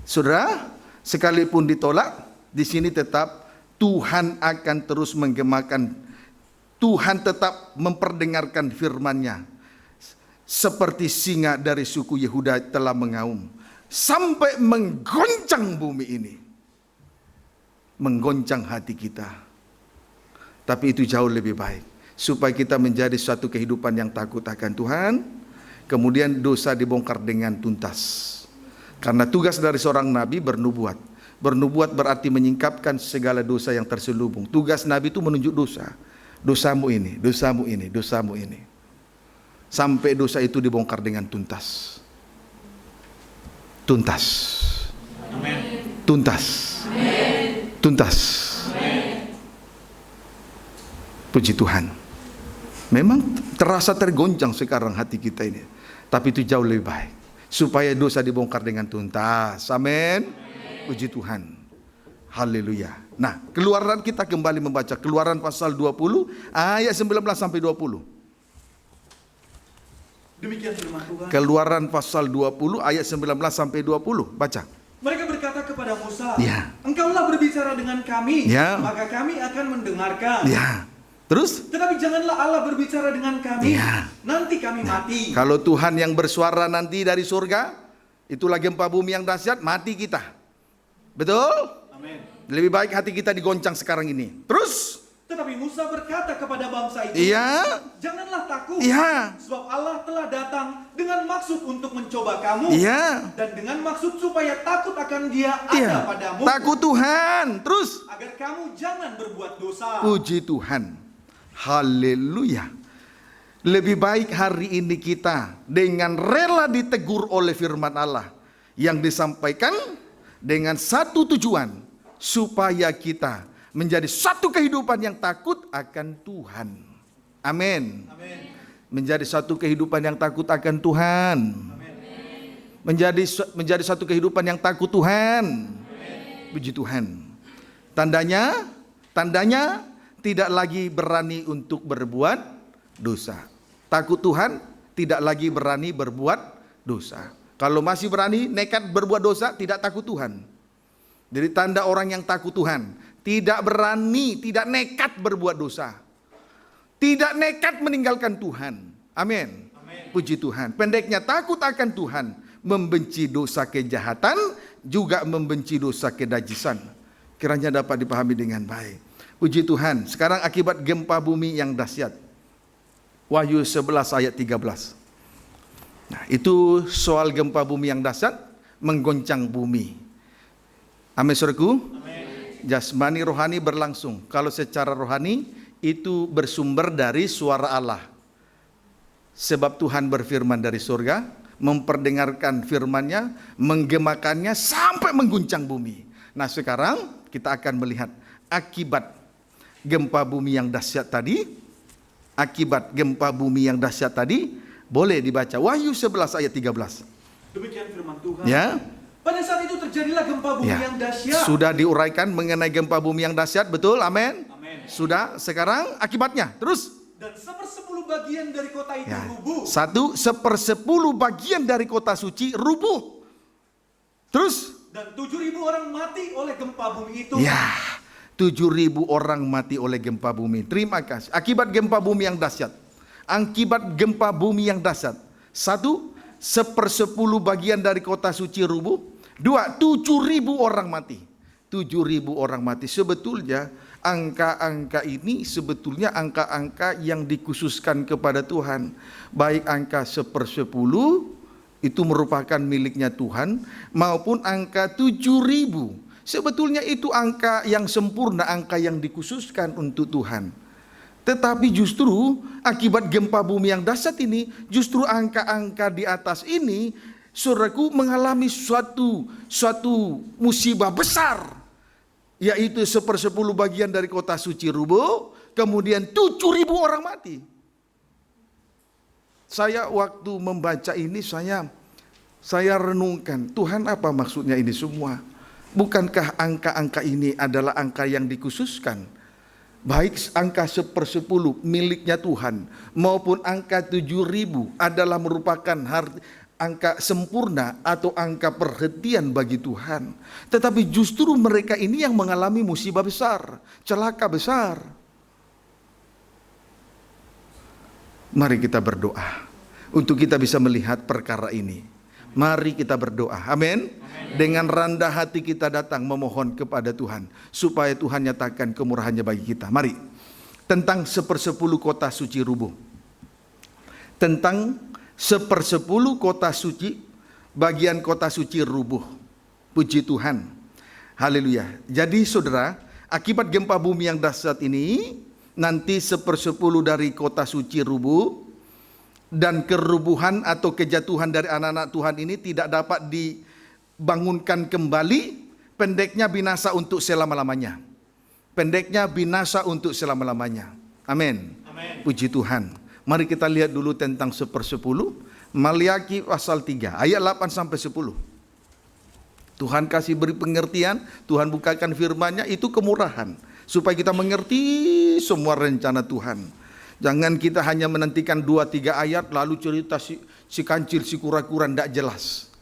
saudara, sekalipun ditolak, di sini tetap Tuhan akan terus menggemakan. Tuhan tetap memperdengarkan firman-Nya. Seperti singa dari suku Yehuda telah mengaum. Sampai menggoncang bumi ini. Menggoncang hati kita. Tapi itu jauh lebih baik. Supaya kita menjadi suatu kehidupan yang takut akan Tuhan. Kemudian dosa dibongkar dengan tuntas. Karena tugas dari seorang nabi bernubuat. Bernubuat berarti menyingkapkan segala dosa yang terselubung. Tugas nabi itu menunjuk dosa. Dosamu ini, dosamu ini, dosamu ini. Sampai dosa itu dibongkar dengan tuntas. Tuntas. Amen. Tuntas. Amen. Tuntas. Amen. Puji Tuhan. Memang terasa tergoncang sekarang hati kita ini. Tapi itu jauh lebih baik. Supaya dosa dibongkar dengan tuntas. Amin. Puji Tuhan. Haleluya. Nah, Keluaran kita kembali membaca Keluaran pasal 20 ayat 19 sampai 20. Demikian firman Tuhan. Keluaran pasal 20 ayat 19 sampai 20. Baca. Mereka berkata kepada Musa, Ya. Engkaulah berbicara dengan kami, Ya. maka kami akan mendengarkan. Ya. Terus? Tetapi janganlah Allah berbicara dengan kami, Ya. nanti kami mati. Kalau Tuhan yang bersuara nanti dari surga, itulah gempa bumi yang dahsyat, mati kita. Betul? Amin. Lebih baik hati kita digoncang sekarang ini. Terus? Tetapi Musa berkata kepada bangsa itu, Iya. Janganlah takut, Iya. sebab Allah telah datang dengan maksud untuk mencoba kamu, Iya. dan dengan maksud supaya takut akan Dia Iya. ada padamu, Takut Tuhan. Terus? agar kamu jangan berbuat dosa. Puji Tuhan. Haleluya. Lebih baik hari ini kita dengan rela ditegur oleh firman Allah yang disampaikan dengan satu tujuan, supaya kita menjadi satu kehidupan yang takut akan Tuhan. Amin. Amin. Menjadi satu kehidupan yang takut akan Tuhan. Amin. Menjadi satu kehidupan yang takut Tuhan. Amin. Puji Tuhan. Tandanya tidak lagi berani untuk berbuat dosa. Takut Tuhan, tidak lagi berani berbuat dosa. Kalau masih berani nekat berbuat dosa, tidak takut Tuhan. Jadi tanda orang yang takut Tuhan, tidak berani, tidak nekat berbuat dosa. Tidak nekat meninggalkan Tuhan. Amin. Puji Tuhan. Pendeknya takut akan Tuhan, membenci dosa kejahatan, juga membenci dosa kedajisan. Kiranya dapat dipahami dengan baik. Puji Tuhan. Sekarang akibat gempa bumi yang dahsyat. Wahyu 11 ayat 13. Nah, itu soal gempa bumi yang dahsyat menggoncang bumi. Amin, saudaraku. Jasmani rohani berlangsung. Kalau secara rohani itu bersumber dari suara Allah. Sebab Tuhan berfirman dari surga, memperdengarkan firman-Nya, menggemakannya sampai mengguncang bumi. Nah, sekarang kita akan melihat akibat gempa bumi yang dahsyat tadi. Akibat gempa bumi yang dahsyat tadi, boleh dibaca Wahyu 11 ayat 13. Demikian firman Tuhan. Ya. Pada saat itu terjadilah gempa bumi yang dahsyat. Sudah diuraikan mengenai gempa bumi yang dahsyat, betul? Amin. Sudah. Sekarang akibatnya. Terus. Dan 1/10 bagian dari kota itu rubuh. 1/10 bagian dari kota suci rubuh. Terus. Dan 7.000 orang mati oleh gempa bumi itu. Ya. 7.000 orang mati oleh gempa bumi. Terima kasih. Akibat gempa bumi yang dahsyat. Akibat gempa bumi yang dahsyat. 1/10 bagian dari kota suci rubuh. 2, 7.000 orang mati. 7.000 orang mati. Sebetulnya angka-angka ini sebetulnya angka-angka yang dikhususkan kepada Tuhan. Baik angka 1/10 itu merupakan miliknya Tuhan, maupun angka 7.000. Sebetulnya itu angka yang sempurna, angka yang dikhususkan untuk Tuhan. Tetapi justru akibat gempa bumi yang dahsyat ini, justru angka-angka di atas ini, saudaraku, mengalami suatu musibah besar, yaitu 1/10 bagian dari kota suci rubuh, kemudian 7.000 orang mati. Saya waktu membaca ini, saya renungkan, Tuhan apa maksudnya ini semua? Bukankah angka-angka ini adalah angka yang dikhususkan? Baik angka 1/10 miliknya Tuhan, maupun angka 7.000 adalah merupakan angka sempurna atau angka perhentian bagi Tuhan. Tetapi justru mereka ini yang mengalami musibah besar, celaka besar. Mari kita berdoa untuk kita bisa melihat perkara ini. Mari kita berdoa. Amin. Dengan rendah hati kita datang memohon kepada Tuhan supaya Tuhan nyatakan kemurahannya bagi kita. Mari. Tentang 1/10 kota suci rubuh. Tentang 1/10 kota suci, bagian kota suci rubuh. Puji Tuhan. Haleluya. Jadi saudara, akibat gempa bumi yang dahsyat ini, nanti 1/10 dari kota suci rubuh, dan kerubuhan atau kejatuhan dari anak-anak Tuhan ini tidak dapat dibangunkan kembali. Pendeknya binasa untuk selama-lamanya. Pendeknya binasa untuk selama-lamanya. Amin. Puji Tuhan. Mari kita lihat dulu tentang 1/10. Maliaki pasal 3 ayat 8 sampai 10. Tuhan kasih beri pengertian, Tuhan bukakan firman-Nya, itu kemurahan supaya kita mengerti semua rencana Tuhan. Jangan kita hanya menantikan 2-3 ayat lalu cerita si kancil si kura-kura tidak jelas.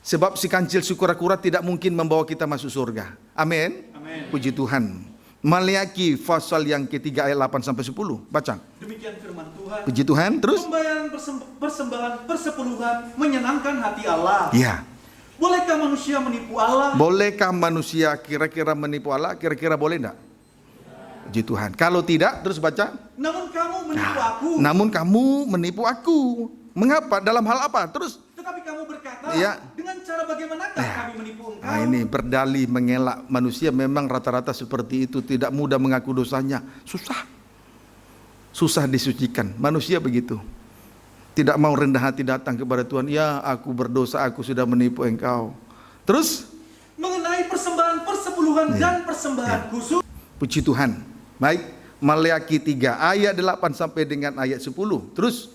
Sebab si kancil si kura-kura tidak mungkin membawa kita masuk surga. Amin. Puji Tuhan. Maliaki pasal yang ketiga ayat 8 sampai 10. Baca. Demikian firman Tuhan. Puji Tuhan. Terus. Pembayaran persembahan persepuluhan menyenangkan hati Allah. Ya. Bolehkah manusia menipu Allah? Bolehkah manusia kira-kira menipu Allah? Kira-kira boleh enggak? Puji Tuhan. Kalau tidak, terus baca. Namun kamu menipu aku. Namun kamu menipu aku. Mengapa? Dalam hal apa? Terus. Tetapi kamu berkata, ya, dengan cara bagaimanakah kami menipu engkau? Nah ini berdalih mengelak manusia memang rata-rata seperti itu. Tidak mudah mengaku dosanya. Susah disucikan. Manusia begitu. Tidak mau rendah hati datang kepada Tuhan. Ya, aku berdosa, aku sudah menipu engkau. Terus. Mengenai persembahan persepuluhan dan persembahan khusus. Puji Tuhan. Baik, Maliaki 3 ayat 8 sampai dengan ayat 10. Terus.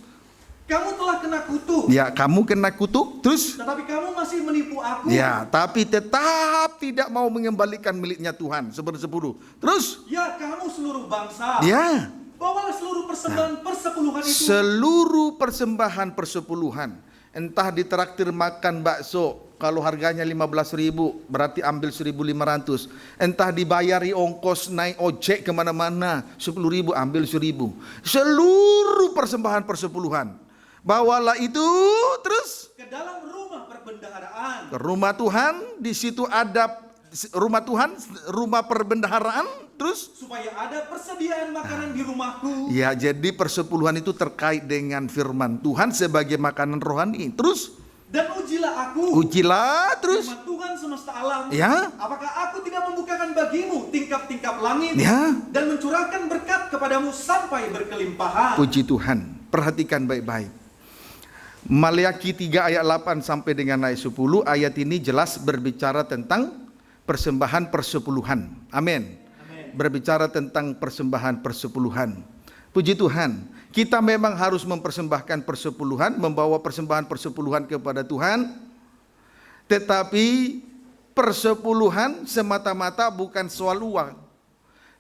Kamu telah kena kutuk. Ya, kamu kena kutuk. Terus. Tetapi kamu masih menipu aku. Ya, tapi tetap tidak mau mengembalikan miliknya Tuhan. 1/10. Terus. Ya, kamu seluruh bangsa. Ya. Bawalah seluruh persembahan persepuluhan itu. Seluruh persembahan persepuluhan. Entah ditraktir makan bakso, kalau harganya 15.000 berarti ambil 1.500. Entah dibayari ongkos naik ojek kemana-mana 10.000 ambil 1.000. Seluruh persembahan persepuluhan. Bawalah itu terus ke dalam rumah perbendaharaan. Ke rumah Tuhan, di situ ada rumah Tuhan, rumah perbendaharaan, terus supaya ada persediaan makanan di rumahku. Ya, jadi persepuluhan itu terkait dengan firman Tuhan sebagai makanan rohani. Terus dan ujilah terus firman Tuhan semesta alam. Ya. Apakah aku tidak membukakan bagimu tingkap-tingkap langit Ya. dan mencurahkan berkat kepadamu sampai berkelimpahan. Puji Tuhan. Perhatikan baik-baik. Maleakhi 3 ayat 8 sampai dengan ayat 10, ayat ini jelas berbicara tentang persembahan persepuluhan. Amin. Berbicara tentang persembahan persepuluhan. Puji Tuhan, kita memang harus mempersembahkan persepuluhan, membawa persembahan persepuluhan kepada Tuhan. Tetapi persepuluhan semata-mata bukan soal uang.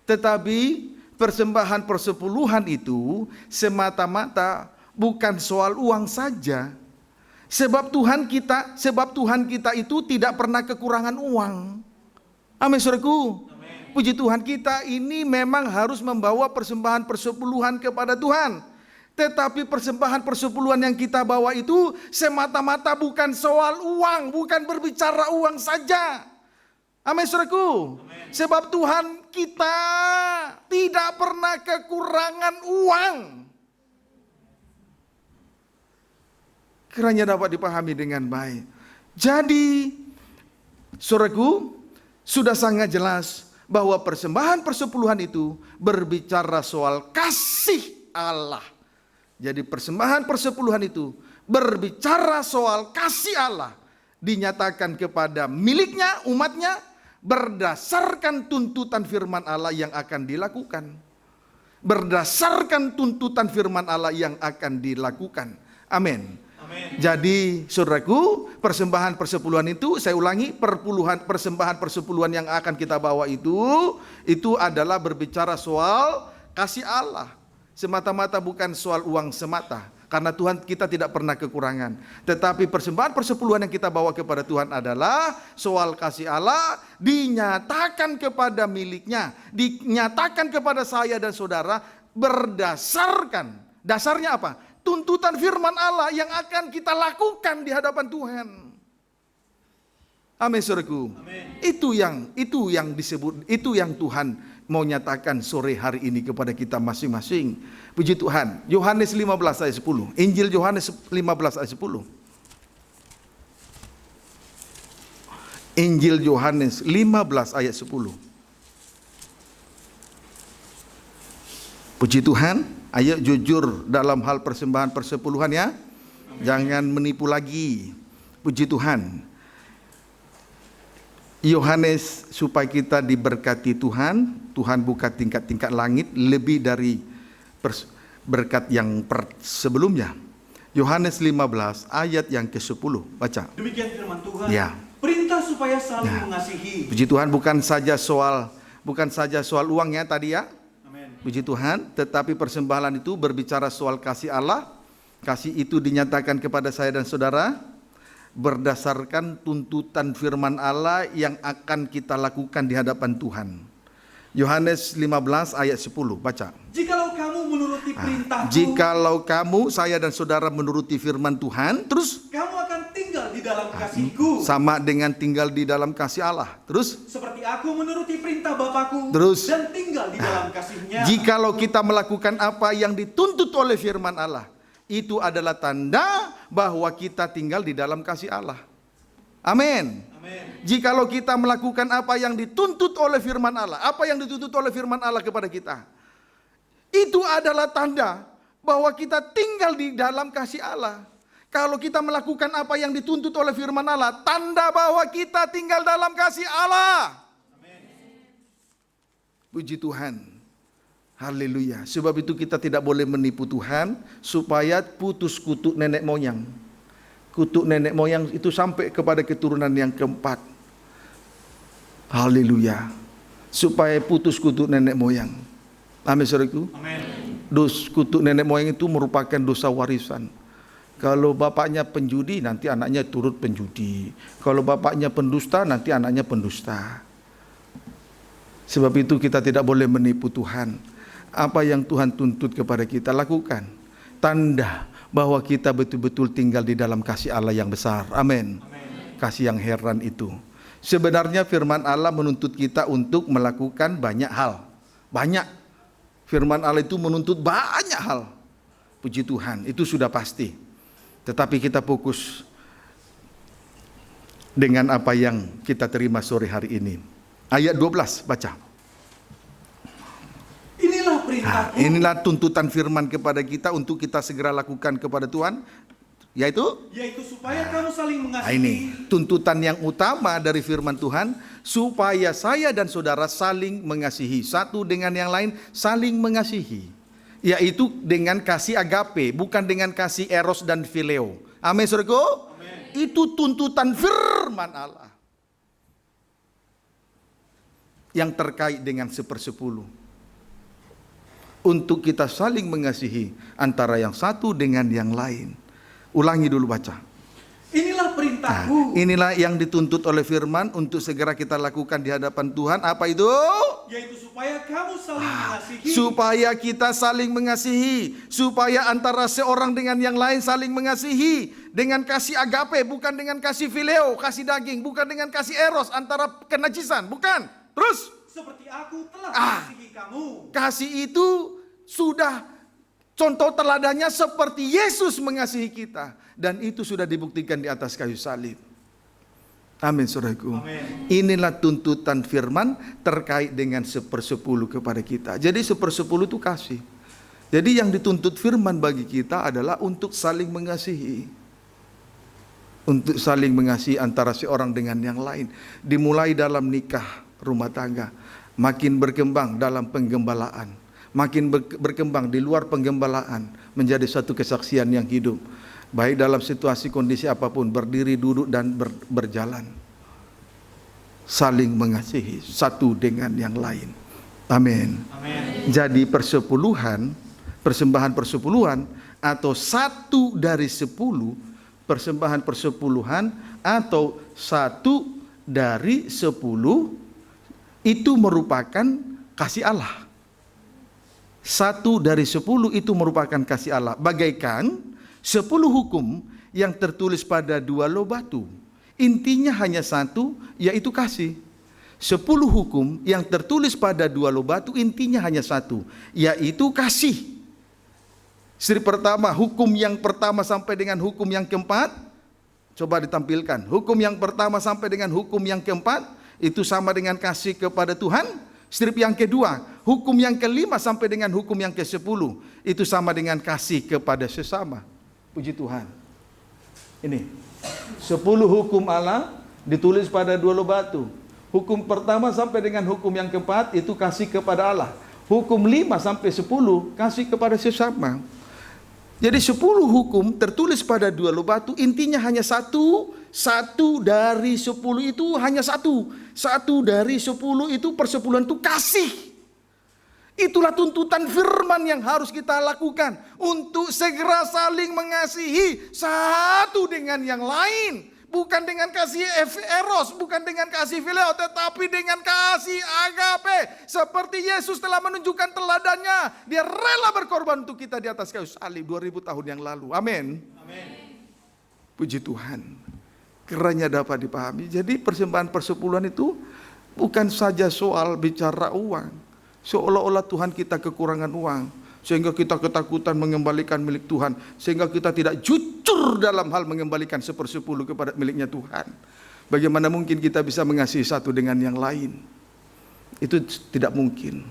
Tetapi persembahan persepuluhan itu semata-mata bukan soal uang saja. Sebab Tuhan kita itu tidak pernah kekurangan uang. Amin, saudaraku. Puji Tuhan, kita ini memang harus membawa persembahan persepuluhan kepada Tuhan. Tetapi persembahan persepuluhan yang kita bawa itu semata-mata bukan soal uang, bukan berbicara uang saja. Amin, saudaraku. Sebab Tuhan kita tidak pernah kekurangan uang. Kiranya dapat dipahami dengan baik. Jadi, saudaraku, sudah sangat jelas bahwa persembahan persepuluhan itu berbicara soal kasih Allah. Jadi persembahan persepuluhan itu berbicara soal kasih Allah, dinyatakan kepada miliknya, umatnya, berdasarkan tuntutan firman Allah yang akan dilakukan. Berdasarkan tuntutan firman Allah yang akan dilakukan. Amin. Jadi saudaraku, persembahan persepuluhan itu, saya ulangi, persembahan persepuluhan yang akan kita bawa itu adalah berbicara soal kasih Allah. Semata-mata bukan soal uang semata. Karena Tuhan kita tidak pernah kekurangan. Tetapi persembahan persepuluhan yang kita bawa kepada Tuhan adalah soal kasih Allah, dinyatakan kepada miliknya, dinyatakan kepada saya dan saudara berdasarkan, dasarnya apa? Tuntutan firman Allah yang akan kita lakukan di hadapan Tuhan. Amin, saudaraku. Itu yang disebut, itu yang Tuhan mau nyatakan sore hari ini kepada kita masing-masing. Puji Tuhan. Yohanes 15 ayat 10. Injil Yohanes 15 ayat 10. Injil Yohanes 15 ayat 10. Puji Tuhan. Ayo jujur dalam hal persembahan persepuluhan ya. Jangan menipu lagi. Puji Tuhan. Yohanes, supaya kita diberkati Tuhan, Tuhan buka tingkat-tingkat langit lebih dari berkat yang sebelumnya. Yohanes 15 ayat yang ke-10. Baca. Demikian firman Tuhan. Ya. Perintah supaya saling mengasihi. Puji Tuhan, bukan saja soal uangnya tadi ya. Puji Tuhan, tetapi persembahan itu berbicara soal kasih Allah. Kasih itu dinyatakan kepada saya dan saudara berdasarkan tuntutan firman Allah yang akan kita lakukan di hadapan Tuhan. Yohanes 15 ayat 10, baca. Jikalau kamu menuruti perintahku, jikalau kamu, saya dan saudara menuruti firman Tuhan, terus kamu akan tinggal di dalam kasih-Ku. Sama dengan tinggal di dalam kasih Allah. Terus seperti aku menuruti perintah Bapakku terus, dan tinggal di dalam kasih-Nya. Jikalau kita melakukan apa yang dituntut oleh firman Allah, itu adalah tanda bahwa kita tinggal di dalam kasih Allah. Amin. Jikalau kita melakukan apa yang dituntut oleh firman Allah, apa yang dituntut oleh firman Allah kepada kita, itu adalah tanda bahwa kita tinggal di dalam kasih Allah. Kalau kita melakukan apa yang dituntut oleh firman Allah, tanda bahwa kita tinggal dalam kasih Allah. Puji Tuhan. Haleluya. Sebab itu kita tidak boleh menipu Tuhan supaya putus kutuk nenek moyang. Kutuk nenek moyang itu sampai kepada keturunan yang keempat. Haleluya. Supaya putus kutuk nenek moyang. Amin, saudaraku. Amin. kutuk nenek moyang itu merupakan dosa warisan. Kalau bapaknya penjudi, nanti anaknya turut penjudi. Kalau bapaknya pendusta, nanti anaknya pendusta. Sebab itu kita tidak boleh menipu Tuhan. Apa yang Tuhan tuntut kepada kita, lakukan. Tanda bahwa kita betul-betul tinggal di dalam kasih Allah yang besar. Amin. Kasih yang heran itu. Sebenarnya firman Allah menuntut kita untuk melakukan banyak hal. Banyak. Firman Allah itu menuntut banyak hal. Puji Tuhan, itu sudah pasti. Tetapi kita fokus dengan apa yang kita terima sore hari ini. Ayat 12, baca. Inilah perintahku. Inilah tuntutan firman kepada kita untuk kita segera lakukan kepada Tuhan. Yaitu supaya kamu saling mengasihi. Ini tuntutan yang utama dari firman Tuhan. Supaya saya dan saudara saling mengasihi. Satu dengan yang lain saling mengasihi. Yaitu dengan kasih agape, bukan dengan kasih eros dan phileo. Amin, saudaraku? Itu tuntutan firman Allah yang terkait dengan 1/10. Untuk kita saling mengasihi antara yang satu dengan yang lain. Ulangi dulu, baca. Inilah perintahku. Inilah yang dituntut oleh firman untuk segera kita lakukan di hadapan Tuhan. Apa itu? Yaitu supaya kamu saling mengasihi. Supaya kita saling mengasihi. Supaya antara seorang dengan yang lain saling mengasihi. Dengan kasih agape, bukan dengan kasih phileo, kasih daging. Bukan dengan kasih eros, antara kenajisan. Bukan. Terus? Seperti aku telah mengasihi kamu. Kasih itu sudah contoh teladannya seperti Yesus mengasihi kita. Dan itu sudah dibuktikan di atas kayu salib. Amin, saudaraku. Amin. Inilah tuntutan firman terkait dengan 1/10 kepada kita. Jadi 1/10 itu kasih. Jadi yang dituntut firman bagi kita adalah untuk saling mengasihi. Untuk saling mengasihi antara seorang dengan yang lain. Dimulai dalam nikah rumah tangga. Makin berkembang dalam penggembalaan. Makin berkembang di luar penggembalaan. Menjadi satu kesaksian yang hidup. Baik dalam situasi kondisi apapun, berdiri, duduk, dan berjalan. Saling mengasihi satu dengan yang lain. Amin. Jadi persembahan persepuluhan atau 1 dari 10, persembahan persepuluhan atau 1 dari 10 itu merupakan kasih Allah. 1 dari 10 itu merupakan kasih Allah. Bagaikan 10 hukum yang tertulis pada 2 loh batu. Intinya hanya 1, yaitu kasih. 10 hukum yang tertulis pada 2 loh batu, intinya hanya 1, yaitu kasih. Seri pertama, hukum yang pertama sampai dengan hukum yang keempat. Coba ditampilkan. Hukum yang pertama sampai dengan hukum yang keempat, itu sama dengan kasih kepada Tuhan. Strip yang kedua, hukum yang kelima sampai dengan hukum yang ke-10, itu sama dengan kasih kepada sesama. Puji Tuhan. Ini 10 hukum Allah ditulis pada 2 loh batu. Hukum pertama sampai dengan hukum yang keempat itu kasih kepada Allah. Hukum 5 sampai 10 kasih kepada sesama. Jadi 10 hukum tertulis pada 2 loh batu, intinya hanya 1 dari 10 itu hanya 1 dari 10 itu persepuluhan itu kasih. Itulah tuntutan firman yang harus kita lakukan untuk segera saling mengasihi satu dengan yang lain. Bukan dengan kasih eros, bukan dengan kasih phileo, tetapi dengan kasih agape. Seperti Yesus telah menunjukkan teladannya. Dia rela berkorban untuk kita di atas kayu salib 2000 tahun yang lalu. Amin. Puji Tuhan. Kiranya dapat dipahami. Jadi persembahan persepuluhan itu bukan saja soal bicara uang. Seolah-olah Tuhan kita kekurangan uang, sehingga kita ketakutan mengembalikan milik Tuhan, sehingga kita tidak jujur dalam hal mengembalikan 1/10 kepada miliknya Tuhan. Bagaimana mungkin kita bisa mengasihi satu dengan yang lain? Itu tidak mungkin.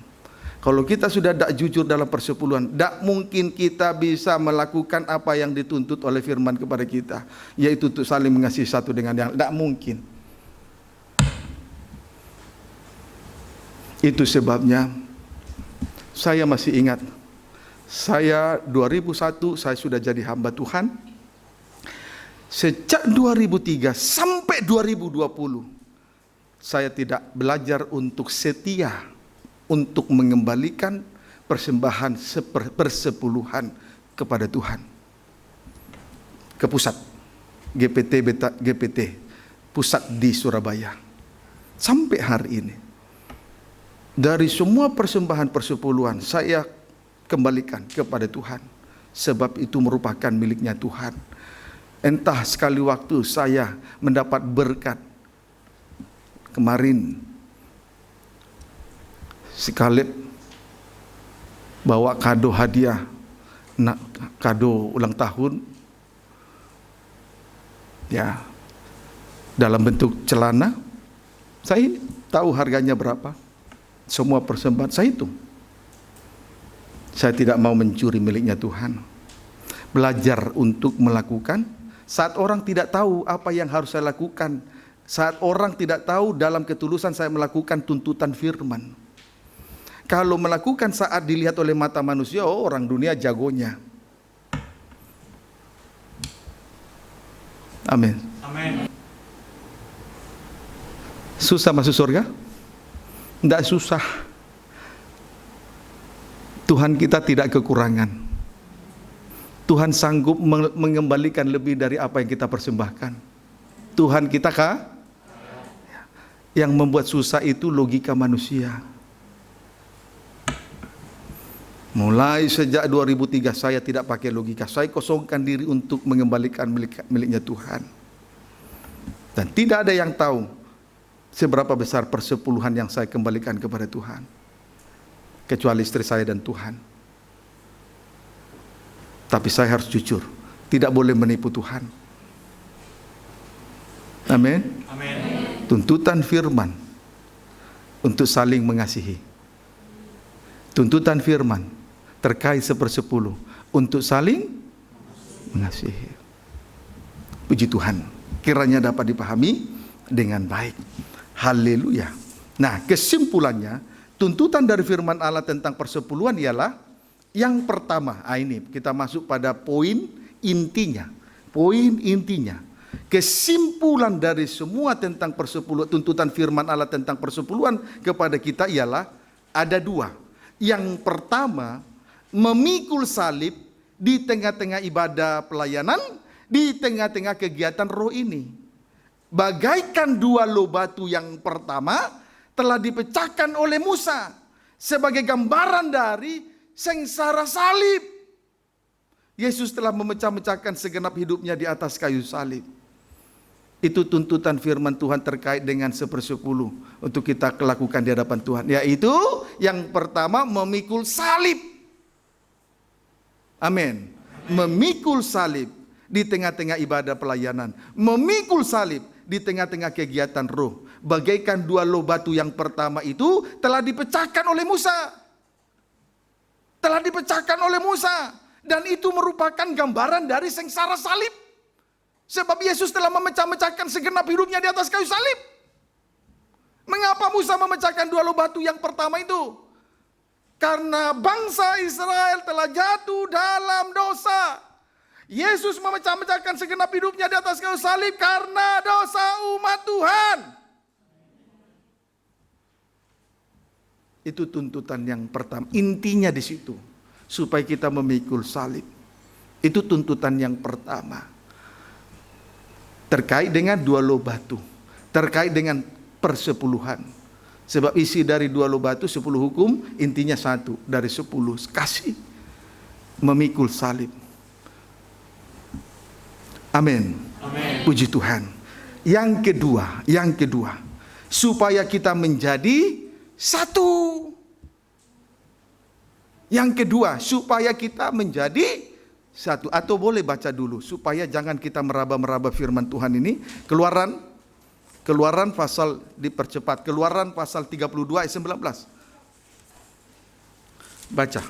Kalau kita sudah tidak jujur dalam persepuluhan, tidak mungkin kita bisa melakukan apa yang dituntut oleh firman kepada kita, yaitu untuk saling mengasihi satu dengan yang lain. Tidak mungkin. Itu sebabnya saya masih ingat, saya 2001 saya sudah jadi hamba Tuhan. Sejak 2003 sampai 2020 saya tidak belajar untuk setia, untuk mengembalikan persembahan persepuluhan kepada Tuhan. Ke pusat GPT pusat di Surabaya. Sampai hari ini, dari semua persembahan persepuluhan saya kembalikan kepada Tuhan, sebab itu merupakan miliknya Tuhan. Entah sekali waktu saya mendapat berkat. Kemarin si Kaleb bawa kado hadiah, kado ulang tahun, ya, dalam bentuk celana. Saya tahu harganya berapa. Semua persembahan saya hitung. Saya tidak mau mencuri miliknya Tuhan. Belajar untuk melakukan saat orang tidak tahu apa yang harus saya lakukan. Saat orang tidak tahu, dalam ketulusan saya melakukan tuntutan firman. Kalau melakukan saat dilihat oleh mata manusia, oh, orang dunia jagonya. Amin. Amin. Susah masuk surga? Tidak susah. Tuhan kita tidak kekurangan. Tuhan sanggup mengembalikan lebih dari apa yang kita persembahkan. Tuhan kita yang membuat susah itu logika manusia. Mulai sejak 2003 saya tidak pakai logika. Saya kosongkan diri untuk mengembalikan miliknya Tuhan. Dan tidak ada yang tahu seberapa besar persepuluhan yang saya kembalikan kepada Tuhan, kecuali istri saya dan Tuhan. Tapi saya harus jujur, tidak boleh menipu Tuhan. Amin. Amin. Tuntutan firman untuk saling mengasihi. Tuntutan firman terkait 1/10 untuk saling mengasihi. Puji Tuhan, kiranya dapat dipahami dengan baik. Haleluya. Nah, kesimpulannya, tuntutan dari firman Allah tentang persepuluhan ialah yang pertama. Ini kita masuk pada poin intinya. Poin intinya. Kesimpulan dari semua tentang persepuluhan, tuntutan firman Allah tentang persepuluhan kepada kita ialah ada dua. Yang pertama, memikul salib di tengah-tengah ibadah pelayanan, di tengah-tengah kegiatan roh ini. Bagaikan dua loh batu yang pertama telah dipecahkan oleh Musa sebagai gambaran dari sengsara salib. Yesus telah memecah-mecahkan segenap hidupnya di atas kayu salib. Itu tuntutan firman Tuhan terkait dengan 1/10 untuk kita lakukan di hadapan Tuhan. Yaitu yang pertama, memikul salib. Amin. Memikul salib di tengah-tengah ibadah pelayanan. Memikul salib di tengah-tengah kegiatan roh. Bagaikan dua loh batu yang pertama itu telah dipecahkan oleh Musa. Telah dipecahkan oleh Musa. Dan itu merupakan gambaran dari sengsara salib. Sebab Yesus telah memecah-mecahkan segenap hidupnya di atas kayu salib. Mengapa Musa memecahkan dua loh batu yang pertama itu? Karena bangsa Israel telah jatuh dalam dosa. Yesus memecah-mecahkan segenap hidupnya di atas kayu salib karena dosa umat Tuhan. Itu tuntutan yang pertama. Intinya di situ. Supaya kita memikul salib. Itu tuntutan yang pertama. Terkait dengan dua loh batu. Terkait dengan persepuluhan. Sebab isi dari dua loh batu 10 hukum, intinya 1 dari 10. Kasih. Memikul salib. Amin. Amin. Puji Tuhan. Yang kedua, supaya kita menjadi satu. Yang kedua, supaya kita menjadi satu. Atau boleh baca dulu, supaya jangan kita meraba-meraba firman Tuhan ini. Keluaran pasal dipercepat. Keluaran pasal 32 ayat 19. Baca.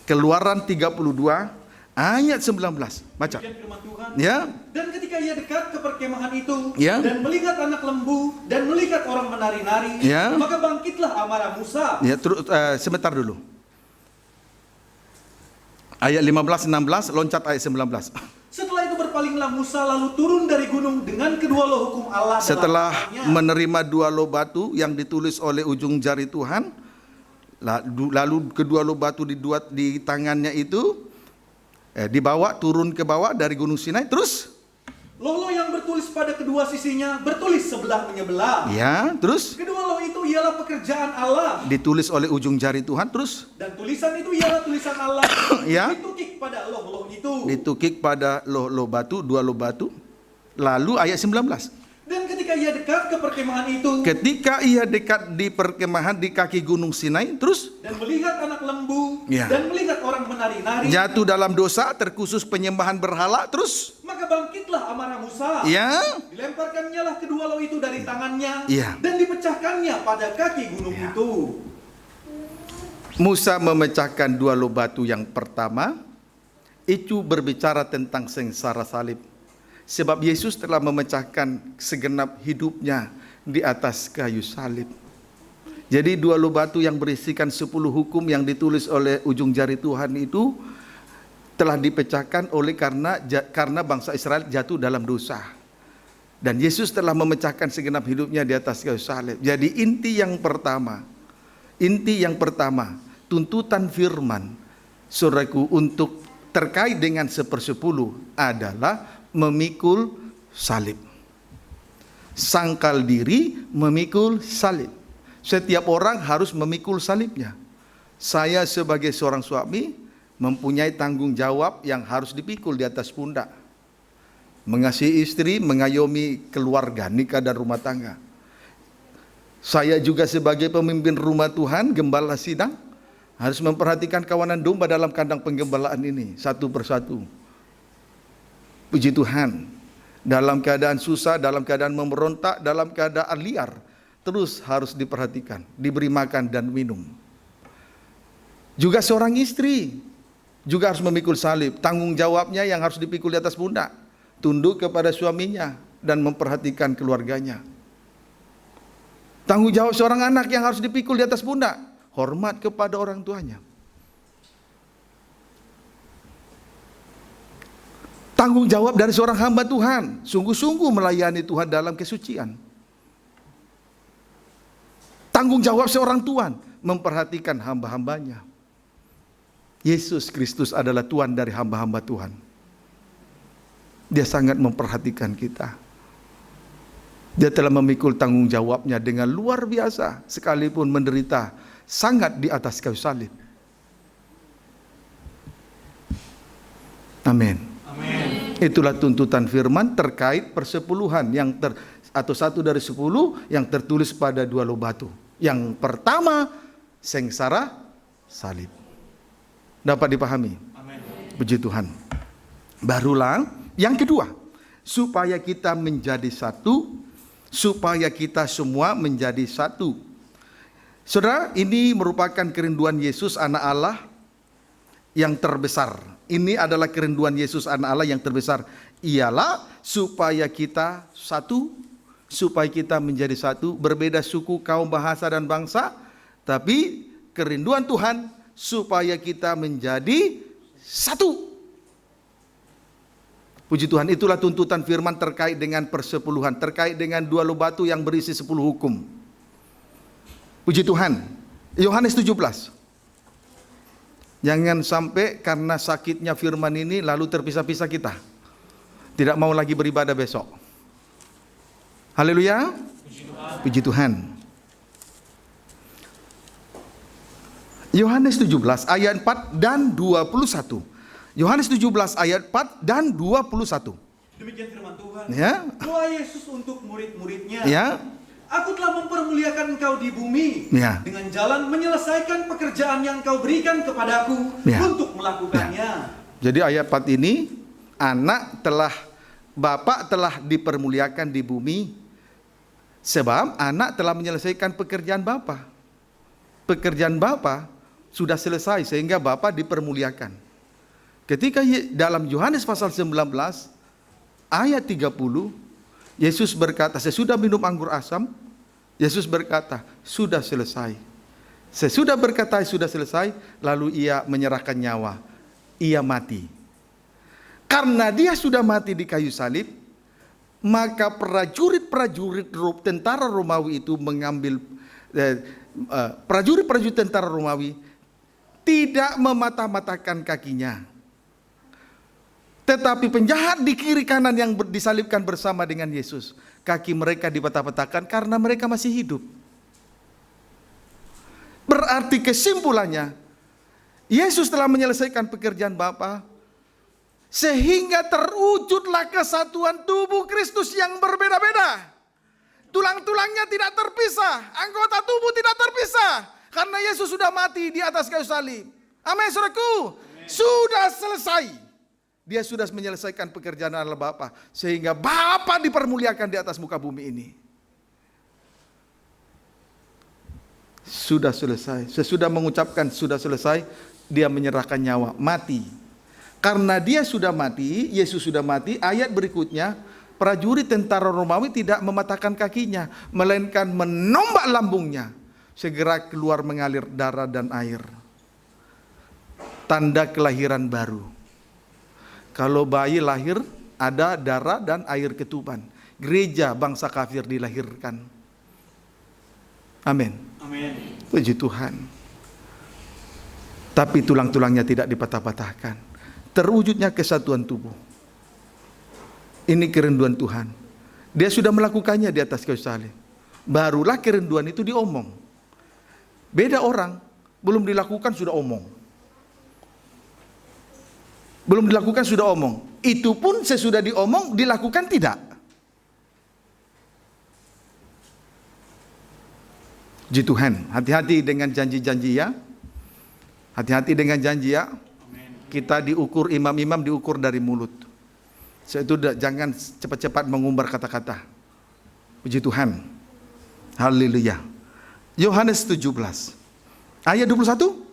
Keluaran 32 ayat 19, baca. Ya. Dan ketika ia dekat ke perkemahan itu, ya, dan melihat anak lembu dan melihat orang menari-nari, ya, maka bangkitlah amarah Musa. Ya, sebentar dulu. Ayat 15-16, loncat ayat 19. Setelah itu berpalinglah Musa lalu turun dari gunung dengan kedua loh hukum Allah. Setelah menerima dua loh batu yang ditulis oleh ujung jari Tuhan, Lalu kedua loh batu di tangannya itu dibawa turun ke bawah dari Gunung Sinai. Terus loh yang bertulis pada kedua sisinya bertulis sebelah menyebelah. Ya, terus kedua loh itu ialah pekerjaan Allah. Ditulis oleh ujung jari Tuhan. Terus dan tulisan itu ialah tulisan Allah. Ya. Ditukik pada loh itu. Ditukik pada loh batu, dua loh batu. Lalu ayat 19. Dan ketika ia dekat ke perkemahan itu. Ketika ia dekat di perkemahan di kaki Gunung Sinai. Terus dan melihat anak lembu. Ya. Dan melihat orang menari-nari. Jatuh dalam dosa, terkhusus penyembahan berhala. Terus maka bangkitlah amarah Musa. Ya. Dilemparkannya lah kedua loh itu dari tangannya. Ya. Dan dipecahkannya pada kaki gunung itu. Musa memecahkan dua loh batu yang pertama. Itu berbicara tentang sengsara salib. Sebab Yesus telah memecahkan segenap hidupnya di atas kayu salib. Jadi dua loh batu yang berisikan 10 hukum yang ditulis oleh ujung jari Tuhan itu telah dipecahkan karena bangsa Israel jatuh dalam dosa. Dan Yesus telah memecahkan segenap hidupnya di atas kayu salib. Jadi inti yang pertama, tuntutan firman, saudaraku, untuk terkait dengan 1/10 adalah memikul salib. Sangkal diri, memikul salib. Setiap orang harus memikul salibnya. Saya sebagai seorang suami mempunyai tanggung jawab yang harus dipikul di atas pundak. Mengasihi istri, mengayomi keluarga, nikah dan rumah tangga. Saya juga sebagai pemimpin rumah Tuhan, gembala sidang, harus memperhatikan kawanan domba dalam kandang penggembalaan ini satu persatu. Puji Tuhan, dalam keadaan susah, dalam keadaan memberontak, dalam keadaan liar, terus harus diperhatikan, diberi makan dan minum. Juga seorang istri juga harus memikul salib. Tanggung jawabnya yang harus dipikul di atas pundak, tunduk kepada suaminya dan memperhatikan keluarganya. Tanggung jawab seorang anak yang harus dipikul di atas pundak, hormat kepada orang tuanya. Tanggung jawab dari seorang hamba Tuhan, sungguh-sungguh melayani Tuhan dalam kesucian. Tanggung jawab seorang Tuhan, memperhatikan hamba-hambanya. Yesus Kristus adalah Tuhan dari hamba-hamba Tuhan. Dia sangat memperhatikan kita. Dia telah memikul tanggung jawabnya dengan luar biasa, sekalipun menderita sangat di atas kayu salib. Amin. Itulah tuntutan firman terkait persepuluhan atau 1 dari 10 yang tertulis pada dua loh batu. Yang pertama, sengsara salib. Dapat dipahami? Amin. Puji Tuhan. Barulah yang kedua, supaya kita menjadi satu, supaya kita semua menjadi satu. Saudara, ini merupakan kerinduan Yesus anak Allah yang terbesar. Ini adalah kerinduan Yesus anak Allah yang terbesar, ialah supaya kita satu, supaya kita menjadi satu, berbeda suku, kaum, bahasa dan bangsa, tapi kerinduan Tuhan supaya kita menjadi satu. Puji Tuhan, itulah tuntutan firman terkait dengan persepuluhan, terkait dengan dua loh batu yang berisi 10 hukum. Puji Tuhan. Yohanes 17. Jangan sampai karena sakitnya firman ini lalu terpisah-pisah kita. Tidak mau lagi beribadah besok. Haleluya. Puji Tuhan. Yohanes 17 ayat 4 dan 21. Yohanes 17 ayat 4 dan 21. Demikian firman Tuhan. Ya. Doa Yesus untuk murid-muridnya. Ya. Aku telah mempermuliakan engkau di bumi, ya, dengan jalan menyelesaikan pekerjaan yang kau berikan kepadaku, ya, untuk melakukannya. Ya. Jadi ayat 4 ini, Bapak telah dipermuliakan di bumi, sebab anak telah menyelesaikan pekerjaan Bapa. Pekerjaan Bapa sudah selesai sehingga Bapa dipermuliakan. Ketika dalam Yohanes pasal 19 ayat 30, Yesus berkata, sesudah minum anggur asam, Yesus berkata, sudah selesai. Sesudah berkata sudah selesai, lalu ia menyerahkan nyawa. Ia mati. Karena dia sudah mati di kayu salib, maka prajurit-prajurit tentara Romawi itu mengambil prajurit-prajurit tentara Romawi tidak mematah-matahkan kakinya. Tetapi penjahat di kiri kanan yang disalibkan bersama dengan Yesus, kaki mereka dipatah-patahkan karena mereka masih hidup. Berarti kesimpulannya, Yesus telah menyelesaikan pekerjaan Bapa, sehingga terwujudlah kesatuan tubuh Kristus yang berbeda-beda. Tulang-tulangnya tidak terpisah, anggota tubuh tidak terpisah, karena Yesus sudah mati di atas kayu salib. Amin, saudaraku. Sudah selesai. Dia sudah menyelesaikan pekerjaan Allah Bapa, sehingga Bapa dipermuliakan di atas muka bumi ini. Sudah selesai. Sesudah mengucapkan sudah selesai, dia menyerahkan nyawa, mati. Karena dia sudah mati, Yesus sudah mati, ayat berikutnya, prajurit tentara Romawi tidak mematahkan kakinya, melainkan menombak lambungnya. Segera keluar mengalir darah dan air. Tanda kelahiran baru. Kalau bayi lahir, ada darah dan air ketuban. Gereja bangsa kafir dilahirkan. Amin. Amin. Puji Tuhan. Tapi tulang-tulangnya tidak dipatah-patahkan. Terwujudnya kesatuan tubuh. Ini kerinduan Tuhan. Dia sudah melakukannya di atas kayu salib. Barulah kerinduan itu diomong. Beda orang, belum dilakukan sudah omong. Belum dilakukan sudah omong. Itu pun sesudah diomong, dilakukan tidak. Puji Tuhan, hati-hati dengan janji-janji ya. Hati-hati dengan janji ya. Kita diukur, imam-imam diukur dari mulut. Itu jangan cepat-cepat mengumbar kata-kata. Puji Tuhan. Haleluya. Yohanes 17 ayat 21.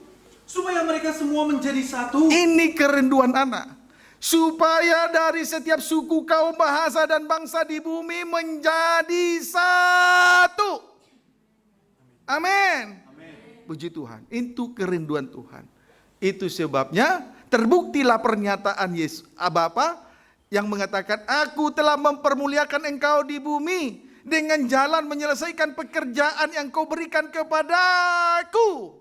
Supaya mereka semua menjadi satu. Ini kerinduan anak. Supaya dari setiap suku, kaum, bahasa, dan bangsa di bumi menjadi satu. Amin. Puji Tuhan. Itu kerinduan Tuhan. Itu sebabnya terbuktilah pernyataan Yesus Bapa yang mengatakan, aku telah mempermuliakan engkau di bumi dengan jalan menyelesaikan pekerjaan yang kau berikan kepadaku.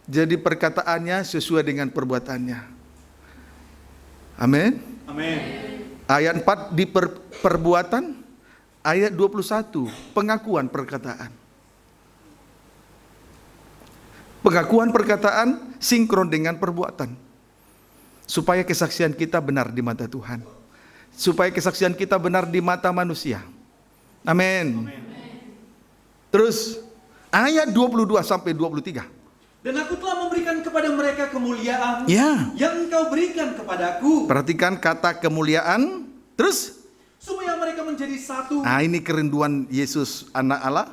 Jadi perkataannya sesuai dengan perbuatannya. Amin. Amin. Ayat 4 di perbuatan, ayat 21 pengakuan perkataan. Pengakuan perkataan sinkron dengan perbuatan. Supaya kesaksian kita benar di mata Tuhan. Supaya kesaksian kita benar di mata manusia. Amin. Terus ayat 22 sampai 23. Dan aku telah memberikan kepada mereka kemuliaan yang engkau berikan kepadaku. Perhatikan kata kemuliaan. Terus supaya mereka menjadi satu. Nah, ini kerinduan Yesus anak Allah.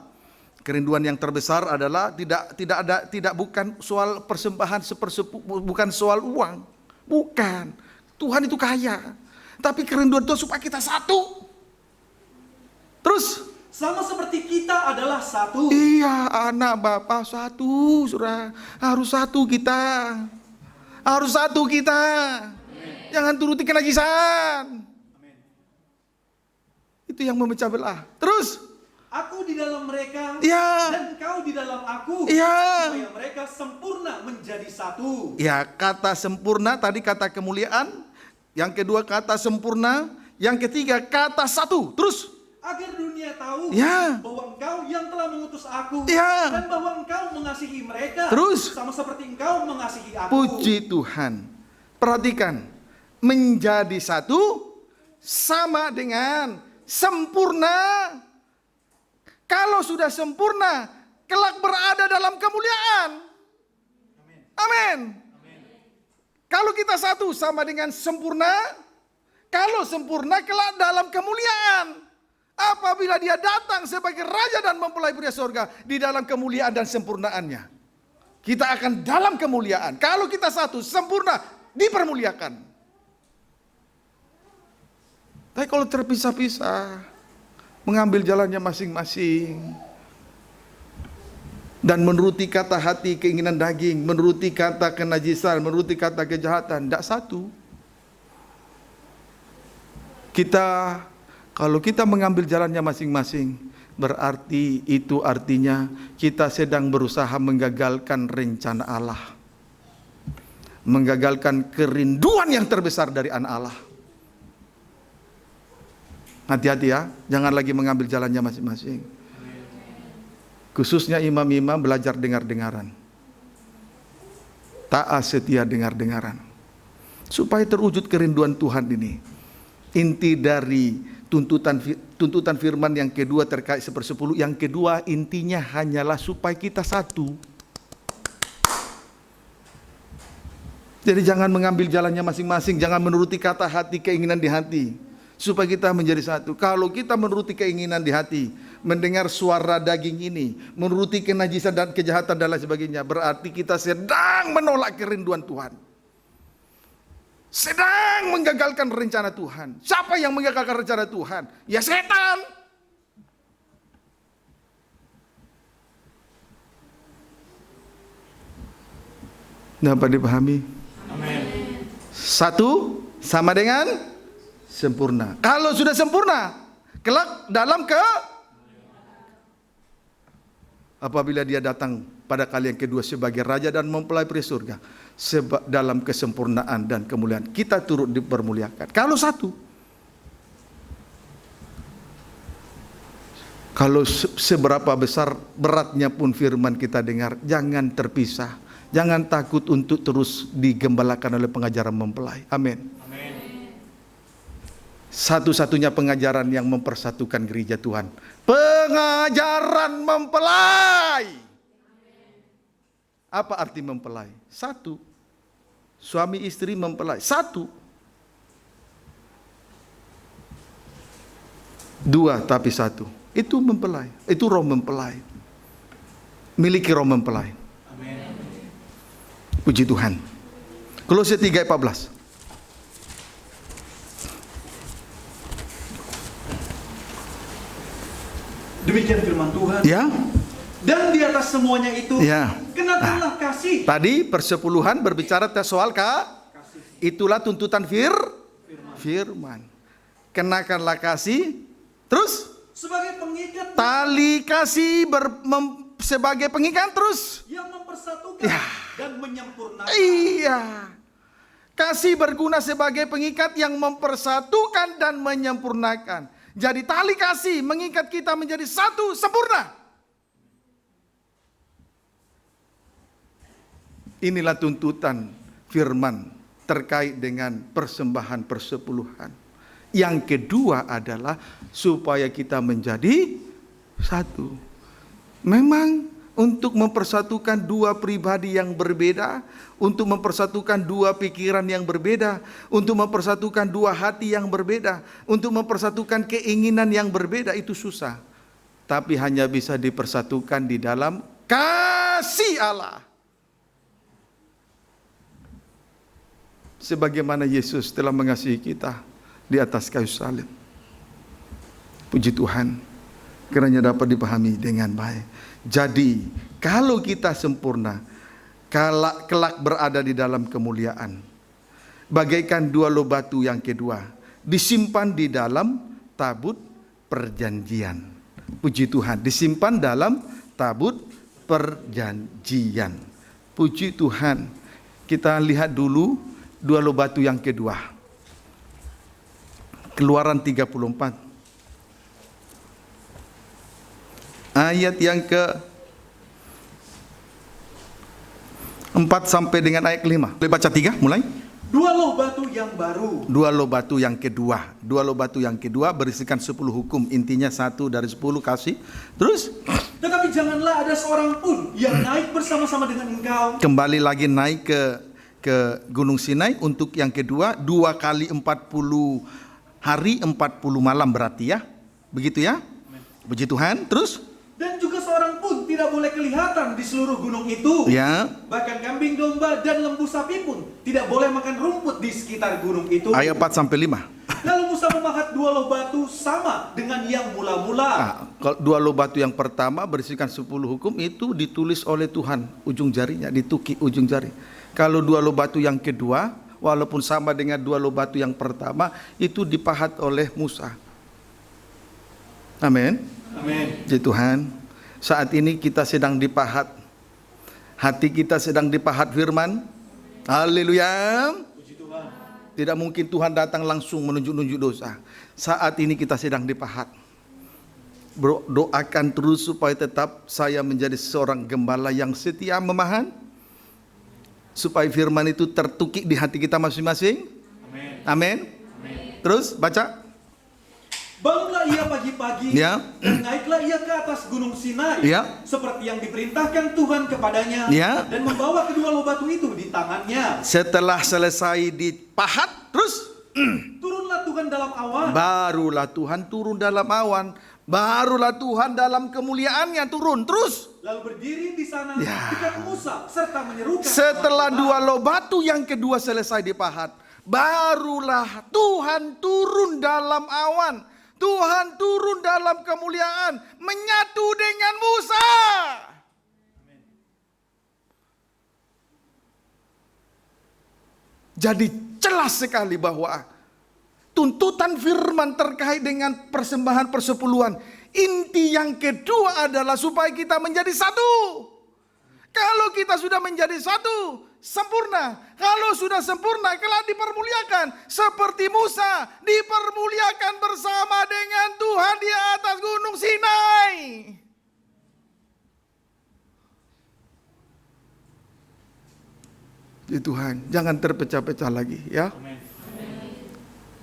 Kerinduan yang terbesar adalah tidak bukan soal persembahan bukan soal uang. Bukan. Tuhan itu kaya. Tapi kerinduan Tuhan supaya kita satu. Terus sama seperti kita adalah satu. Iya, anak Bapa satu, saudara. Harus satu kita. Harus satu kita. Amen. Jangan turuti kenajisan. Amen. Itu yang memecah belah. Terus aku di dalam mereka, dan kau di dalam aku, supaya mereka sempurna menjadi satu. Ya, kata sempurna tadi kata kemuliaan. Yang kedua kata sempurna. Yang ketiga kata satu. Terus agar dunia tahu bahwa engkau yang telah mengutus aku, dan bahwa engkau mengasihi mereka, terus sama seperti engkau mengasihi aku. Puji Tuhan. Perhatikan, menjadi satu sama dengan sempurna. Kalau sudah sempurna, kelak berada dalam kemuliaan. Amin. Kalau kita satu sama dengan sempurna. Kalau sempurna, kelak dalam kemuliaan. Apabila dia datang sebagai raja dan mempelai pria surga di dalam kemuliaan dan sempurnaannya. Kita akan dalam kemuliaan. Kalau kita satu, sempurna, dipermuliakan. Tapi kalau terpisah-pisah, mengambil jalannya masing-masing, dan menuruti kata hati, keinginan daging, menuruti kata kenajisan, menuruti kata kejahatan, tidak satu. Kita Kalau kita mengambil jalannya masing-masing, berarti itu artinya kita sedang berusaha menggagalkan rencana Allah, menggagalkan kerinduan yang terbesar dari anak Allah. Hati-hati ya, jangan lagi mengambil jalannya masing-masing. Khususnya imam-imam belajar dengar-dengaran, taat setia dengar-dengaran, supaya terwujud kerinduan Tuhan ini. Inti dari tuntutan firman yang kedua terkait 1/10, yang kedua intinya hanyalah supaya kita satu. Jadi jangan mengambil jalannya masing-masing, jangan menuruti kata hati, keinginan di hati, supaya kita menjadi satu. Kalau kita menuruti keinginan di hati, mendengar suara daging ini, menuruti kenajisan dan kejahatan dan lain sebagainya, berarti kita sedang menolak kerinduan Tuhan, sedang menggagalkan rencana Tuhan. Siapa yang menggagalkan rencana Tuhan? Ya setan. Dapat dipahami? Amin. Satu sama dengan sempurna. Kalau sudah sempurna, kelak dalam apabila dia datang pada kali yang kedua sebagai raja dan mempelai surga, dalam kesempurnaan dan kemuliaan, kita turut dipermuliakan. Kalau satu, kalau seberapa besar beratnya pun firman kita dengar, jangan terpisah, jangan takut untuk terus digembalakan oleh pengajaran mempelai. Amin. Satu-satunya pengajaran yang mempersatukan gereja Tuhan, pengajaran mempelai. Apa arti mempelai? Satu. Suami istri mempelai. Satu. Dua tapi satu. Itu mempelai. Itu roh mempelai. Miliki roh mempelai. Amin. Puji Tuhan. Kolose 3:14. Demikian firman Tuhan. Ya. Dan di atas semuanya itu, ya, kenakanlah kasih. Tadi persepuluhan berbicara soal kasih. Itulah tuntutan firman. Kenakanlah kasih. Terus sebagai pengikat. Tali kasih sebagai pengikat terus. Yang mempersatukan dan menyempurnakan. Iya. Kasih berguna sebagai pengikat yang mempersatukan dan menyempurnakan. Jadi tali kasih mengikat kita menjadi satu sempurna. Inilah tuntutan firman terkait dengan persembahan persepuluhan. Yang kedua adalah supaya kita menjadi satu. Memang untuk mempersatukan dua pribadi yang berbeda, untuk mempersatukan dua pikiran yang berbeda, untuk mempersatukan dua hati yang berbeda, untuk mempersatukan keinginan yang berbeda, itu susah. Tapi hanya bisa dipersatukan di dalam kasih Allah. Sebagaimana Yesus telah mengasihi kita di atas kayu salib. Puji Tuhan, kiranya dapat dipahami dengan baik. Jadi, kalau kita sempurna, kelak berada di dalam kemuliaan. Bagaikan dua loh batu yang kedua, disimpan di dalam tabut perjanjian. Puji Tuhan, disimpan dalam tabut perjanjian. Puji Tuhan. Kita lihat dulu dua loh batu yang kedua. Keluaran 34. Ayat yang ke-4 sampai dengan ayat ke-5. Boleh baca 3 mulai? Dua loh batu yang baru. Dua loh batu yang kedua. Dua loh batu yang kedua berisikan 10 hukum. Intinya 1 dari 10 kasih. Terus? Tetapi janganlah ada seorang pun yang naik bersama-sama dengan engkau. Kembali lagi naik ke Gunung Sinai untuk yang kedua. 2 kali 40 hari 40 malam berarti ya. Begitu ya? Puji Tuhan. Terus? Dan juga seorang pun tidak boleh kelihatan di seluruh gunung itu. Ya. Bahkan kambing domba dan lembu sapi pun tidak boleh makan rumput di sekitar gunung itu. Ayat 4 sampai 5. Lalu Musa memahat dua loh batu sama dengan yang mula-mula. Dua loh batu yang pertama berisikan 10 hukum itu ditulis oleh Tuhan ujung jarinya, dituki ujung jari. Kalau dua loh batu yang kedua, walaupun sama dengan dua loh batu yang pertama, itu dipahat oleh Musa. Amin. Amin. Puji Tuhan. Saat ini kita sedang dipahat. Hati kita sedang dipahat firman. Haleluya. Puji Tuhan. Tidak mungkin Tuhan datang langsung menunjuk-nunjuk dosa. Saat ini kita sedang dipahat. Doakan terus supaya tetap saya menjadi seorang gembala yang setia memahat. Supaya firman itu tertukik di hati kita masing-masing. Amin. Terus baca. Bangunlah ia pagi-pagi, Ya. dan naiklah ia ke atas gunung Sinai, Ya. seperti yang diperintahkan Tuhan kepadanya, Ya. dan membawa kedua loh batu itu di tangannya. Setelah selesai dipahat, terus Turunlah Tuhan dalam awan, barulah Tuhan turun dalam awan. Barulah Tuhan dalam kemuliaannya turun. Terus lalu berdiri di sana Ya. dekat Musa, serta menyerukan. setelah kepada dua loh batu yang kedua selesai dipahat, barulah Tuhan turun dalam awan. Tuhan turun dalam kemuliaan, menyatu dengan Musa. Jadi jelas sekali bahwa tuntutan firman terkait dengan persembahan persepuluhan, inti yang kedua adalah supaya kita menjadi satu. Kalau kita sudah menjadi satu, sempurna. Kalau sudah sempurna, kelak dipermuliakan. Seperti Musa dipermuliakan bersama dengan Tuhan di atas gunung Sinai. Di Tuhan, jangan terpecah-pecah lagi ya.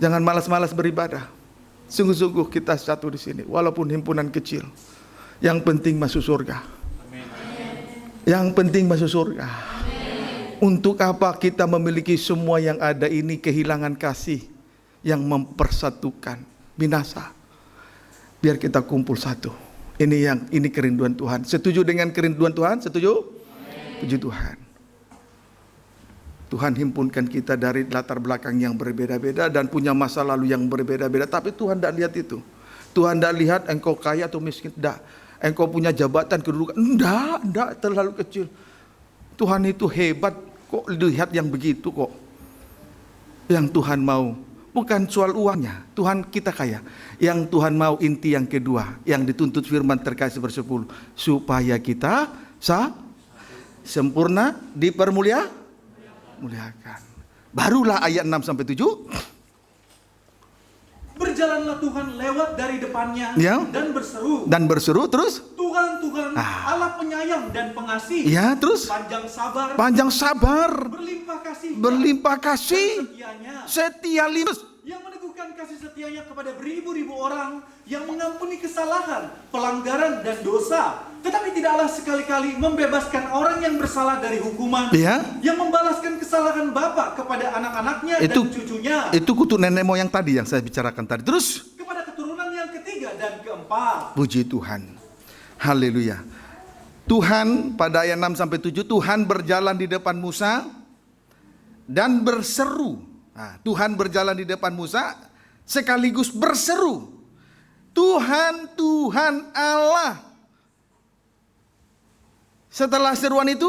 Jangan malas-malas beribadah. Sungguh-sungguh kita satu di sini, walaupun himpunan kecil. Yang penting masuk surga. Yang penting masuk surga. Untuk apa kita memiliki semua yang ada ini, kehilangan kasih yang mempersatukan, binasa. Biar kita kumpul satu. Ini kerinduan Tuhan. Setuju dengan kerinduan Tuhan? Setuju? Puji Tuhan. Tuhan himpunkan kita dari latar belakang yang berbeda-beda dan punya masa lalu yang berbeda-beda. Tapi Tuhan tidak lihat itu. Tuhan tidak lihat engkau kaya atau miskin. Tidak. Engkau punya jabatan, kedudukan. Tidak, terlalu kecil. Tuhan itu hebat. Kok lihat yang begitu kok. Yang Tuhan mau. Bukan soal uangnya. Tuhan kita kaya. Yang Tuhan mau inti yang kedua. Yang dituntut firman terkait sepersepuluh. Supaya kita sempurna dipermuliakan. Barulah ayat 6-7. Berjalanlah Tuhan lewat dari depannya Ya. dan berseru. Terus Tuhan, Tuhan, Allah penyayang dan pengasih. ya, terus panjang sabar, berlimpah kasih, setia limpah, yang meneguhkan kasih setianya kepada beribu-ribu orang, yang mengampuni kesalahan, pelanggaran dan dosa, tetapi tidaklah sekali-kali membebaskan orang yang bersalah dari hukuman, ya. yang membalaskan kesalahan bapa kepada anak-anaknya dan cucunya. Itu kutuk nenek moyang tadi yang saya bicarakan tadi. Terus kepada keturunan yang ketiga dan keempat. Puji Tuhan. Haleluya. Tuhan pada ayat 6-7, Tuhan berjalan di depan Musa dan berseru. Nah, Tuhan berjalan di depan Musa sekaligus berseru. Tuhan, Tuhan Allah. Setelah seruan itu,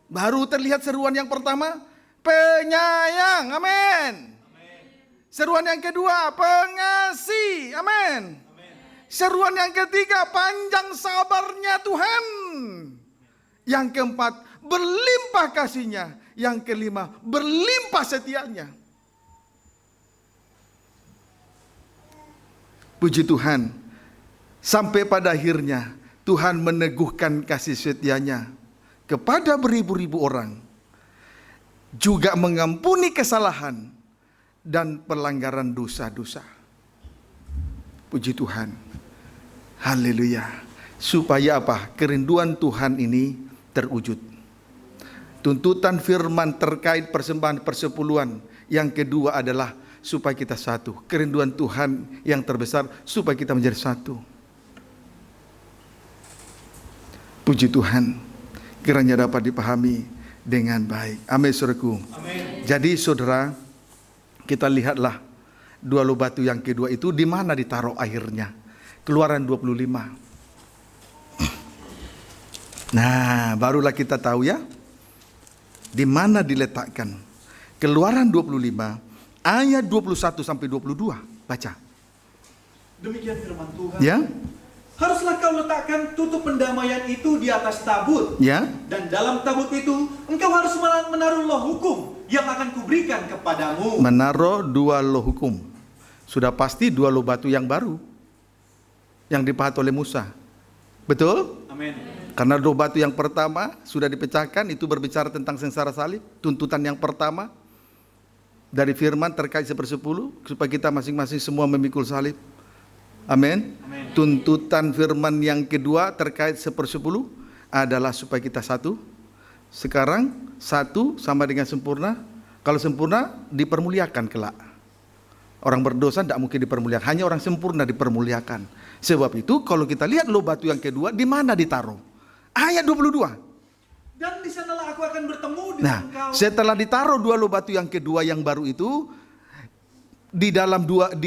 baru terlihat seruan yang pertama, penyayang, amin. Seruan yang kedua, pengasih, amin. Seruan yang ketiga, panjang sabarnya Tuhan. Yang keempat, berlimpah kasihnya. Yang kelima, berlimpah setianya. Puji Tuhan, sampai pada akhirnya Tuhan meneguhkan kasih setianya kepada beribu-ribu orang, juga mengampuni kesalahan dan pelanggaran dosa-dosa. Puji Tuhan, haleluya. Supaya apa? Kerinduan Tuhan ini terwujud. Tuntutan firman terkait persembahan persepuluhan yang kedua adalah supaya kita satu. Kerinduan Tuhan yang terbesar supaya kita menjadi satu. Puji Tuhan, kiranya dapat dipahami dengan baik. Amin, saudaraku. Amin. Jadi saudara, kita lihatlah dua loh batu yang kedua itu di mana ditaruh akhirnya. Keluaran 25. Nah, barulah kita tahu ya di mana diletakkan. Keluaran 25 ayat 21 sampai 22. Baca. Demikian firman Tuhan. Ya. Haruslah kau letakkan tutup pendamaian itu di atas tabut. Ya. Dan dalam tabut itu engkau harus menaruh loh hukum yang akan kuberikan kepadamu. Menaruh 2 loh hukum. Sudah pasti 2 loh batu yang baru yang dipahat oleh Musa. Betul? Amin. Karena loh batu yang pertama sudah dipecahkan, itu berbicara tentang sengsara salib. Tuntutan yang pertama dari firman terkait 1/10 supaya kita masing-masing semua memikul salib. Amin. Tuntutan firman yang kedua terkait 1/10 adalah supaya kita satu. Sekarang satu sama dengan sempurna. Kalau sempurna dipermuliakan kelak. Orang berdosa tidak mungkin dipermuliakan, hanya orang sempurna dipermuliakan. Sebab itu kalau kita lihat loh batu yang kedua, di mana ditaruh? Ayat 22. Dan di sanalah aku akan bertemu dengan engkau. Setelah ditaruh 2 loh batu yang kedua yang baru itu, di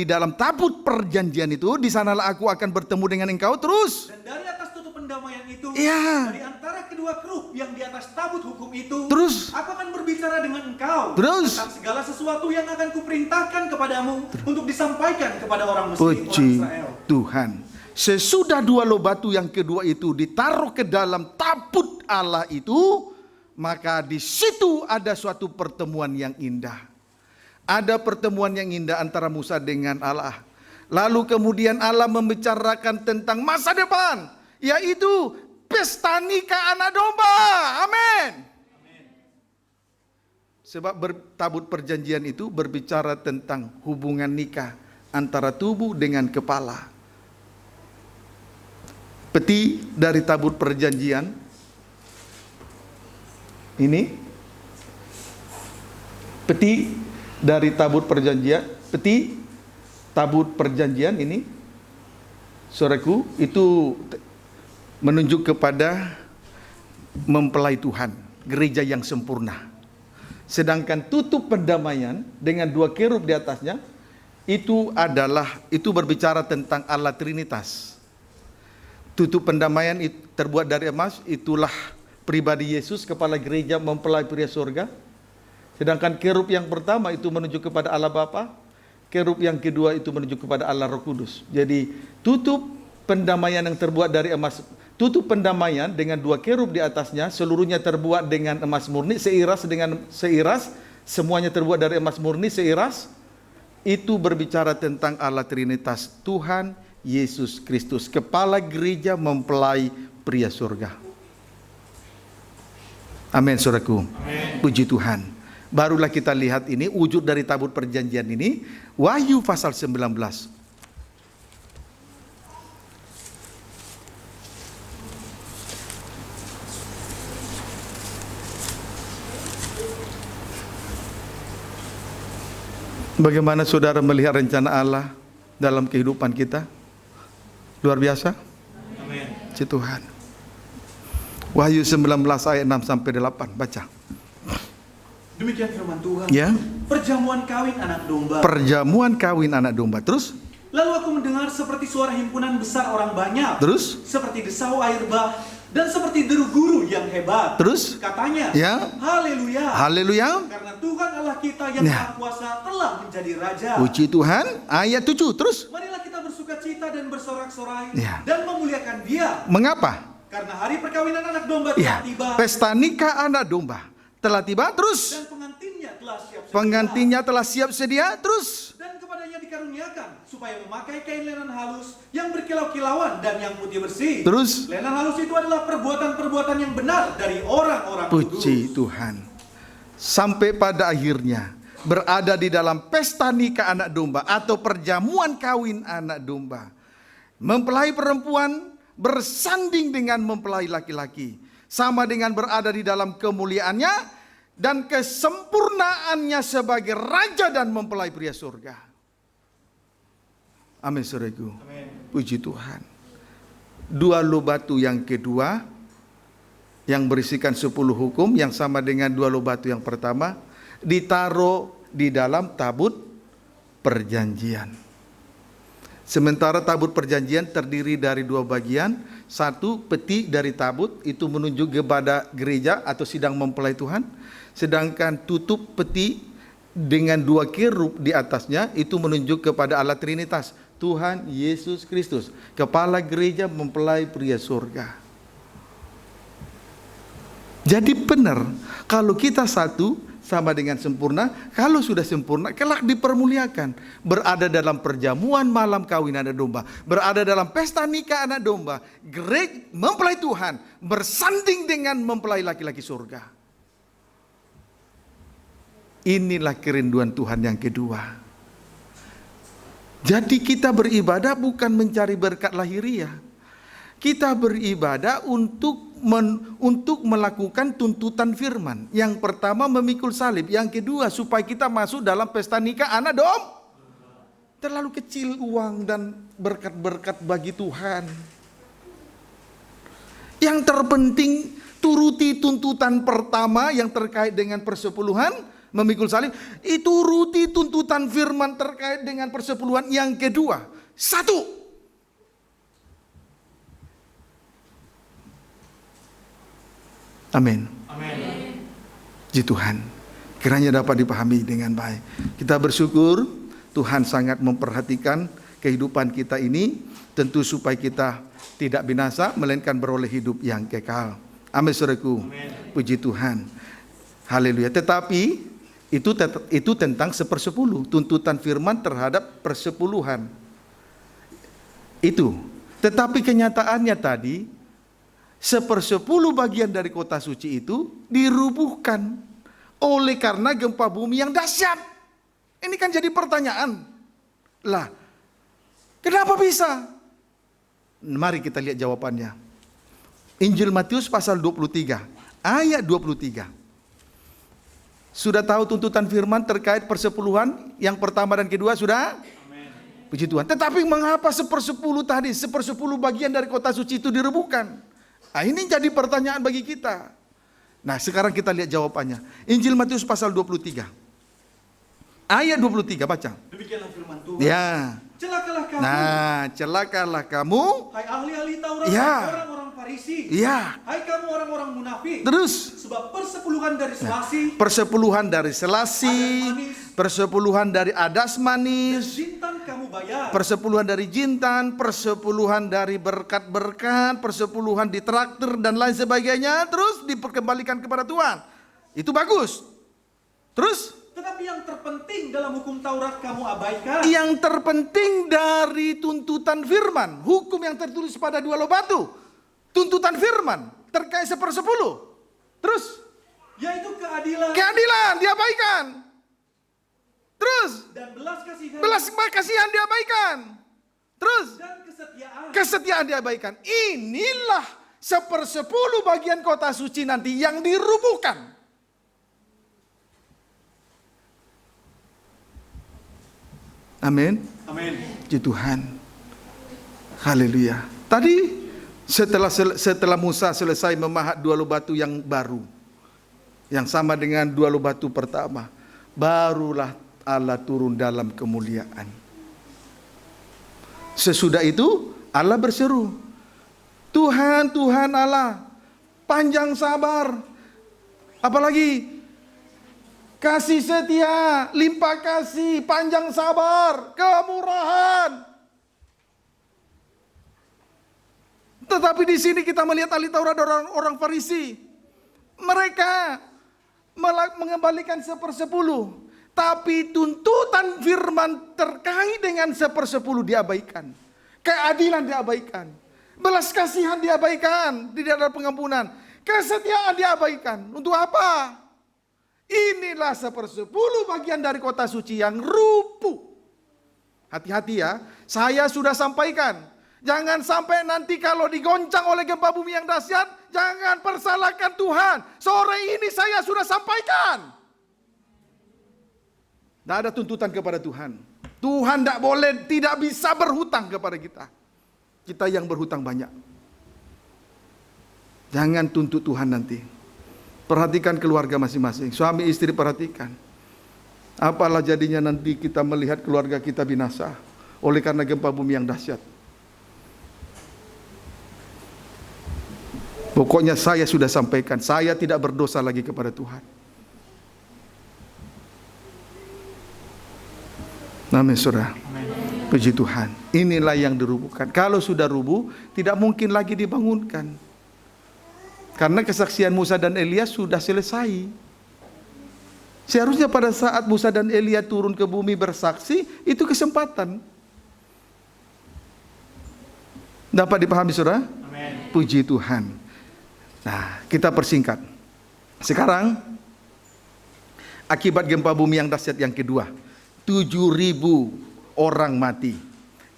dalam tabut perjanjian itu, di sanalah aku akan bertemu dengan engkau. Terus dan dari atas tutup pendamaian itu, ya, dari antara kedua kerub yang di atas tabut hukum itu, terus aku akan berbicara dengan engkau terus tentang segala sesuatu yang akan kuperintahkan kepadamu untuk disampaikan kepada orang Mesir, orang puji Israel. Tuhan. Sesudah 2 loh batu yang kedua itu ditaruh ke dalam tabut Allah itu, maka di situ ada suatu pertemuan yang indah. Ada pertemuan yang indah antara Musa dengan Allah. Lalu kemudian Allah membicarakan tentang masa depan, yaitu pesta nikah anak domba. Amin. Sebab tabut perjanjian itu berbicara tentang hubungan nikah antara tubuh dengan kepala. Peti dari tabut perjanjian ini, peti dari tabut perjanjian, peti tabut perjanjian ini, saudaraku, itu menunjuk kepada mempelai Tuhan, gereja yang sempurna. Sedangkan tutup pendamaian dengan 2 kerub di atasnya, itu berbicara tentang Allah Trinitas. Tutup pendamaian terbuat dari emas, itulah pribadi Yesus, kepala gereja, mempelai pria surga. Sedangkan kerub yang pertama itu menunjuk kepada Allah Bapa, kerub yang kedua itu menunjuk kepada Allah Roh Kudus. Jadi tutup pendamaian yang terbuat dari emas, tutup pendamaian dengan 2 kerub di atasnya, seluruhnya terbuat dengan emas murni, seiras, semuanya terbuat dari emas murni, seiras. Itu berbicara tentang Allah Trinitas, Tuhan Yesus Kristus, kepala gereja, mempelai pria surga. Amin, saudaraku. Amin. Puji Tuhan. Barulah kita lihat ini wujud dari tabut perjanjian ini, Wahyu pasal 19. Bagaimana saudara melihat rencana Allah dalam kehidupan kita? Luar biasa. Amin. Puji Tuhan. Wahyu 19 ayat 6 sampai 8, baca. Demikian firman Tuhan. Ya. Perjamuan kawin anak domba. Perjamuan kawin anak domba. Terus? Lalu aku mendengar seperti suara himpunan besar orang banyak. Terus? Seperti desau air bah dan seperti deru guru yang hebat. Terus? Katanya, ya. Haleluya. Haleluya. Karena Tuhan Allah kita yang Maha Kuasa telah menjadi Raja. Puji Tuhan. Ayat 7. Terus? Marilah kita bersukacita dan bersorak-sorai dan memuliakan Dia. Mengapa? Karena hari perkawinan anak domba telah tiba. Pesta nikah anak domba telah tiba. Terus? Dan pengantinnya telah siap sedia. Pengantinnya telah siap sedia. Terus? Dan kepadanya dikaruniakan supaya memakai kain lenan halus yang berkilau-kilauan dan yang putih bersih. Terus? Lenan halus itu adalah perbuatan-perbuatan yang benar dari orang-orang kudus. Puji Tuhan. Sampai pada akhirnya berada di dalam pesta nikah anak domba atau perjamuan kawin anak domba. Mempelai perempuan bersanding dengan mempelai laki-laki, sama dengan berada di dalam kemuliaannya dan kesempurnaannya sebagai raja dan mempelai pria surga. Amin, saudaraku. Puji Tuhan. 2 loh batu yang kedua yang berisikan 10 hukum yang sama dengan 2 loh batu yang pertama ditaruh di dalam tabut perjanjian. Sementara tabut perjanjian terdiri dari 2 bagian. Satu, peti dari tabut, itu menunjuk kepada gereja atau sidang mempelai Tuhan. Sedangkan tutup peti dengan 2 kerub di atasnya, itu menunjuk kepada Allah Trinitas, Tuhan Yesus Kristus, kepala gereja mempelai pria surga. Jadi benar, kalau kita satu sama dengan sempurna, kalau sudah sempurna kelak dipermuliakan. Berada dalam perjamuan malam kawin anak domba, berada dalam pesta nikah anak domba, gereja mempelai Tuhan bersanding dengan mempelai laki-laki surga. Inilah kerinduan Tuhan yang kedua. Jadi kita beribadah bukan mencari berkat lahiriah. Kita beribadah untuk melakukan tuntutan firman. Yang pertama memikul salib, yang kedua supaya kita masuk dalam pesta nikah anak domba. Terlalu kecil uang dan berkat-berkat bagi Tuhan. Yang terpenting turuti tuntutan pertama yang terkait dengan persepuluhan, memikul salib, itu ruti tuntutan firman terkait dengan persepuluhan yang kedua. Satu, amin. Amin. Puji Tuhan, kiranya dapat dipahami dengan baik. Kita bersyukur Tuhan sangat memperhatikan kehidupan kita ini, tentu supaya kita tidak binasa melainkan beroleh hidup yang kekal. Amin, saudaraku. Puji Tuhan. Haleluya. Tetapi itu tentang 1/10, tuntutan firman terhadap persepuluhan. Itu. Tetapi kenyataannya tadi 1/10 bagian dari kota suci itu dirubuhkan oleh karena gempa bumi yang dahsyat. Ini kan jadi pertanyaan. Lah, kenapa bisa? Mari kita lihat jawabannya. Injil Matius pasal 23, ayat 23. Sudah tahu tuntutan firman terkait persepuluhan yang pertama dan kedua sudah? Amen. Puji Tuhan. Tetapi mengapa 1/10 tadi, 1/10 bagian dari kota suci itu direbuhkan? Nah, ini jadi pertanyaan bagi kita. Nah, sekarang kita lihat jawabannya. Injil Matius pasal 23. Ayat 23 baca. Demikianlah firman Tuhan. Ya. Celakalah kamu. Nah, celakalah kamu. Hai ahli-ahli Taurat, ya. Orang-orang Farisi. Ya. Hai kamu orang-orang munafik. Terus. Sebab persepuluhan dari selasi. Nah, persepuluhan dari selasi. Persepuluhan dari adas manis. Dan jintan kamu bayar. Persepuluhan dari jintan. Persepuluhan dari berkat-berkat. Persepuluhan di traktir dan lain sebagainya. Terus diperkembalikan kepada Tuhan. Itu bagus. Terus. Tetapi yang terpenting dalam hukum Taurat kamu abaikan. Yang terpenting dari tuntutan firman, hukum yang tertulis pada 2 loh batu, tuntutan firman terkait 1/10. Terus, yaitu keadilan. Keadilan diabaikan. Terus, dan belas kasihan diabaikan. Terus, dan kesetiaan. Kesetiaan diabaikan. Inilah 1/10 bagian kota suci nanti yang dirubuhkan. Amin. Amin. Puji Tuhan. Haleluya. Tadi setelah Musa selesai memahat 2 loh batu yang baru, yang sama dengan 2 loh batu pertama, barulah Allah turun dalam kemuliaan. Sesudah itu Allah berseru, Tuhan, Tuhan Allah, panjang sabar, apalagi kasih setia, limpah kasih, panjang sabar, kemurahan. Tetapi di sini kita melihat ahli Taurat orang Farisi. Mereka mengembalikan 1/10. Tapi tuntutan firman terkait dengan 1/10 diabaikan. Keadilan diabaikan. Belas kasihan diabaikan di dalam pengampunan. Kesetiaan diabaikan. Untuk apa? Inilah 1/10 bagian dari kota suci yang rubuh. Hati-hati ya, saya sudah sampaikan. Jangan sampai nanti kalau digoncang oleh gempa bumi yang dahsyat, jangan persalahkan Tuhan. Sore ini saya sudah sampaikan. Tidak ada tuntutan kepada Tuhan. Tuhan tidak bisa berhutang kepada kita. Kita yang berhutang banyak. Jangan tuntut Tuhan nanti. Perhatikan keluarga masing-masing. Suami istri perhatikan. Apalah jadinya nanti kita melihat keluarga kita binasa oleh karena gempa bumi yang dahsyat. Pokoknya saya sudah sampaikan, saya tidak berdosa lagi kepada Tuhan. Amin, saudara. Puji Tuhan. Inilah yang dirubuhkan. Kalau sudah rubuh, tidak mungkin lagi dibangunkan. Karena kesaksian Musa dan Elia sudah selesai. Seharusnya pada saat Musa dan Elia turun ke bumi bersaksi, itu kesempatan. Dapat dipahami, saudara? Amin. Puji Tuhan. Nah, kita persingkat. Sekarang, akibat gempa bumi yang dahsyat yang kedua, 7.000 orang mati.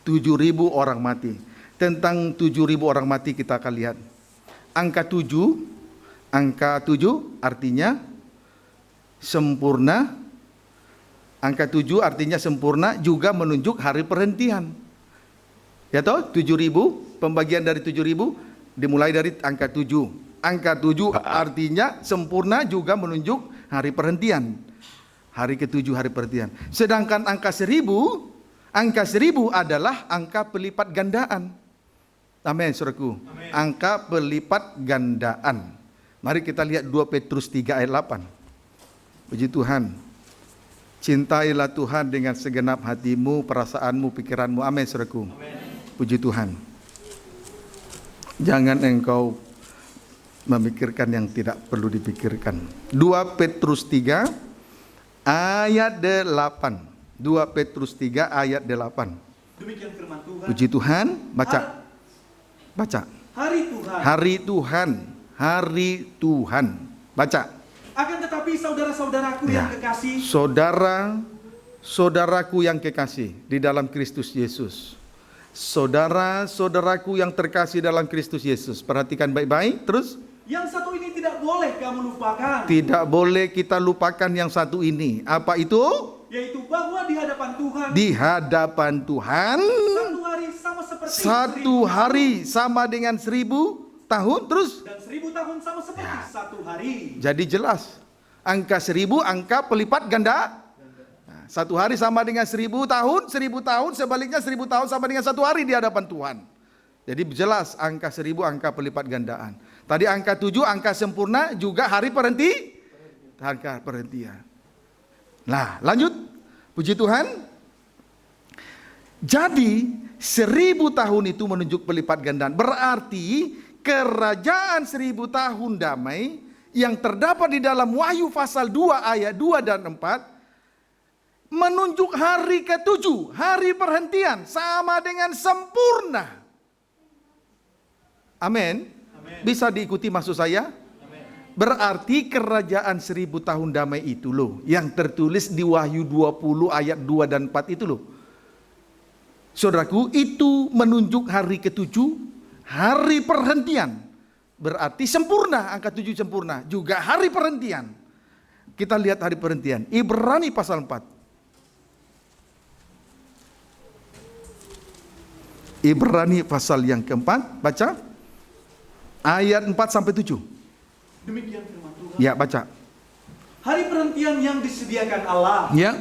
7.000 orang mati. Tentang 7.000 orang mati kita akan lihat. Angka 7 artinya sempurna. Angka 7 artinya sempurna juga menunjuk hari perhentian. Ya toh, 7.000, pembagian dari 7.000 dimulai dari angka 7. Angka 7 artinya sempurna juga menunjuk hari perhentian. Hari ke-7 hari perhentian. Sedangkan angka 1.000 adalah angka pelipat gandaan. Amin, saudaraku. Amin. Angka pelipat gandaan. Mari kita lihat 2 Petrus 3 ayat 8. Puji Tuhan. Cintailah Tuhan dengan segenap hatimu, perasaanmu, pikiranmu. Amin, saudaraku. Amin. Puji Tuhan. Jangan engkau memikirkan yang tidak perlu dipikirkan. 2 Petrus 3 ayat 8. 2 Petrus 3 ayat 8. Demikian firman Tuhan. Puji Tuhan. Baca. Hari Tuhan. Baca. Akan tetapi saudara-saudaraku yang kekasih, saudaraku yang kekasih di dalam Kristus Yesus. Saudara-saudaraku yang terkasih dalam Kristus Yesus. Perhatikan baik-baik. Terus, yang satu ini tidak boleh kamu lupakan. tidak boleh kita lupakan yang satu ini. Apa itu? Yaitu bahwa di hadapan Tuhan, satu hari sama seperti satu hari sama dengan 1000 tahun. Terus, dan 1000 tahun sama seperti satu hari. jadi jelas, angka 1000 angka pelipat ganda. Nah, satu hari sama dengan 1000 tahun, 1000 tahun sebaliknya 1000 tahun sama dengan satu hari di hadapan Tuhan. Jadi jelas angka 1000 angka pelipat gandaan. Tadi angka 7 angka sempurna juga hari angka perhentian. Nah, lanjut. Puji Tuhan. Jadi 1000 tahun itu menunjuk pelipat gandaan. Berarti kerajaan 1000 tahun damai yang terdapat di dalam Wahyu pasal 2 ayat 2 dan 4 menunjuk hari ke-7, hari perhentian sama dengan sempurna. Amin. Bisa diikuti maksud saya? Berarti kerajaan 1000 tahun damai itu loh, yang tertulis di Wahyu 20 ayat 2 dan 4 itu loh. Saudaraku, itu menunjuk hari ke-7, hari perhentian. Berarti sempurna, angka 7 sempurna. Juga hari perhentian. Kita lihat hari perhentian. Ibrani pasal 4. Ibrani pasal yang keempat, baca. Ayat 4 sampai 7. Demikian firman Tuhan. Ya, baca. Hari perhentian yang disediakan Allah. Ya.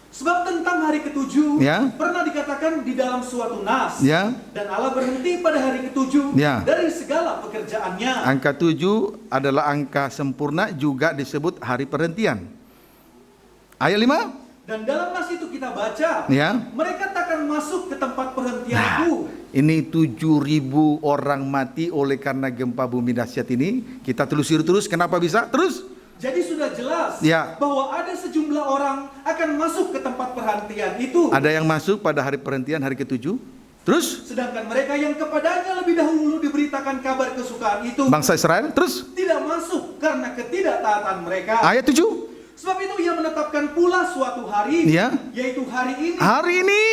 Sebab tentang hari ke-7 ya, pernah dikatakan di dalam suatu nas. Ya. Dan Allah berhenti pada hari ke-7 Ya. dari segala pekerjaannya. Angka 7 adalah angka sempurna, juga disebut hari perhentian. Ayat 5. Dan dalam nas itu kita baca, Ya. mereka takkan masuk ke tempat perhentianku. Ini 7.000 orang mati oleh karena gempa bumi dahsyat ini. Kita telusuri terus, kenapa bisa? Terus? Jadi sudah jelas Ya. bahwa ada sejumlah orang akan masuk ke tempat perhentian itu. Ada yang masuk pada hari perhentian, hari ke-7. Terus? Sedangkan mereka yang kepadanya lebih dahulu diberitakan kabar kesukaan itu, bangsa Israel. Terus? tidak masuk karena ketidaktaatan mereka. Ayat 7. Sebab itu ia menetapkan pula suatu hari, Ya. yaitu hari ini. Hari ini.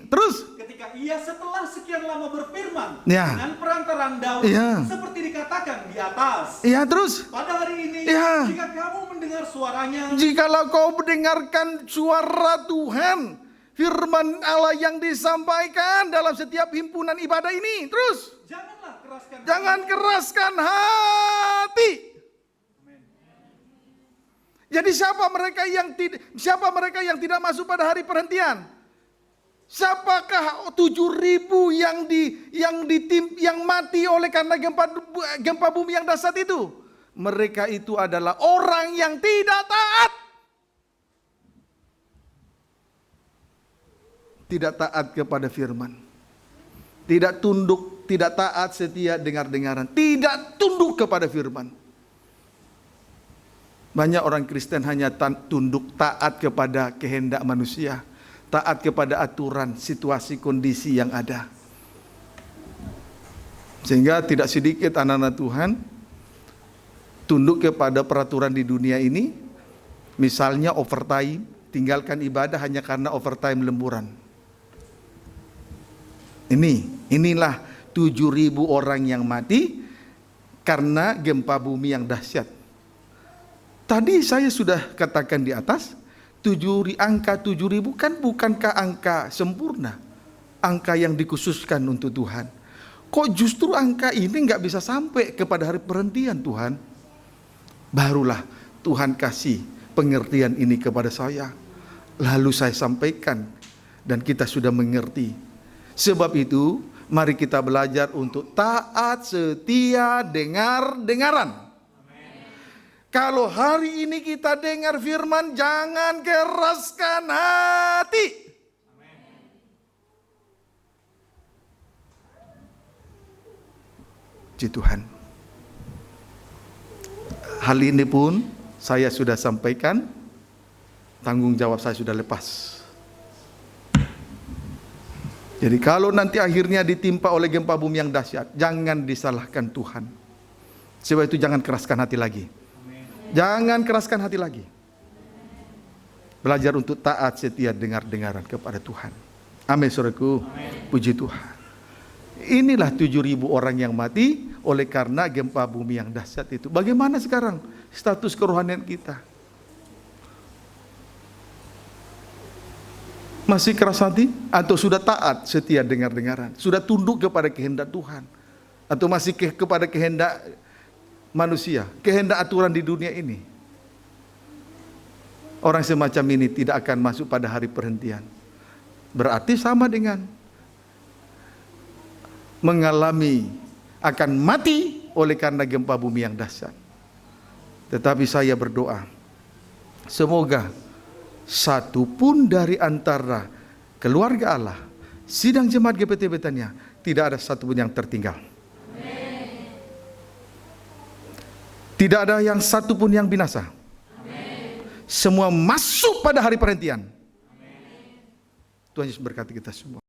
Terus? Ketika ia setelah sekian lama berfirman Ya. dengan perantaraan Daud, Ya. seperti dikatakan di atas. Ya, terus? Pada hari ini, Ya. jika kamu mendengar suaranya, Jikalau kau mendengarkan suara Tuhan, firman Allah yang disampaikan dalam setiap himpunan ibadah ini. Terus? Jangan keraskan hati. Jadi siapa mereka yang tidak masuk pada hari perhentian? Siapakah 7.000 yang mati oleh karena gempa bumi yang dahsyat itu? Mereka itu adalah orang yang tidak taat. tidak taat kepada firman. Tidak tunduk, tidak taat, setia, dengar-dengaran. Tidak tunduk kepada firman. Banyak orang Kristen hanya tunduk, taat kepada kehendak manusia. Taat kepada aturan, situasi, kondisi yang ada. Sehingga tidak sedikit anak-anak Tuhan tunduk kepada peraturan di dunia ini. Misalnya overtime, tinggalkan ibadah hanya karena overtime lemburan. Inilah 7.000 orang yang mati karena gempa bumi yang dahsyat. Tadi saya sudah katakan di atas, angka 7.000 kan bukankah angka sempurna, angka yang dikhususkan untuk Tuhan. Kok justru angka ini nggak bisa sampai kepada hari perhentian Tuhan? Barulah Tuhan kasih pengertian ini kepada saya. Lalu saya sampaikan dan kita sudah mengerti. Sebab itu mari kita belajar untuk taat, setia, dengar-dengaran. Kalau hari ini kita dengar firman, jangan keraskan hati. Puji Tuhan. Hal ini pun saya sudah sampaikan, tanggung jawab saya sudah lepas. Jadi kalau nanti akhirnya ditimpa oleh gempa bumi yang dahsyat, jangan disalahkan Tuhan. Sebab itu jangan keraskan hati lagi. Jangan keraskan hati lagi. Belajar untuk taat, setia, dengar-dengaran kepada Tuhan. Amin, saudaraku. Puji Tuhan. Inilah 7.000 orang yang mati oleh karena gempa bumi yang dahsyat itu. Bagaimana sekarang status kerohanian kita? Masih keras hati? Atau sudah taat, setia, dengar-dengaran? Sudah tunduk kepada kehendak Tuhan? Atau masih kepada kehendak manusia, kehendak aturan di dunia ini? Orang semacam ini tidak akan masuk pada hari perhentian. Berarti sama dengan mengalami akan mati oleh karena gempa bumi yang dahsyat. Tetapi saya berdoa, semoga satu pun dari antara keluarga Allah, sidang jemaat GPT Betania, tidak ada satu pun yang tertinggal. Tidak ada yang satu pun yang binasa. Semua masuk pada hari perhentian. Tuhan Yesus berkati kita semua.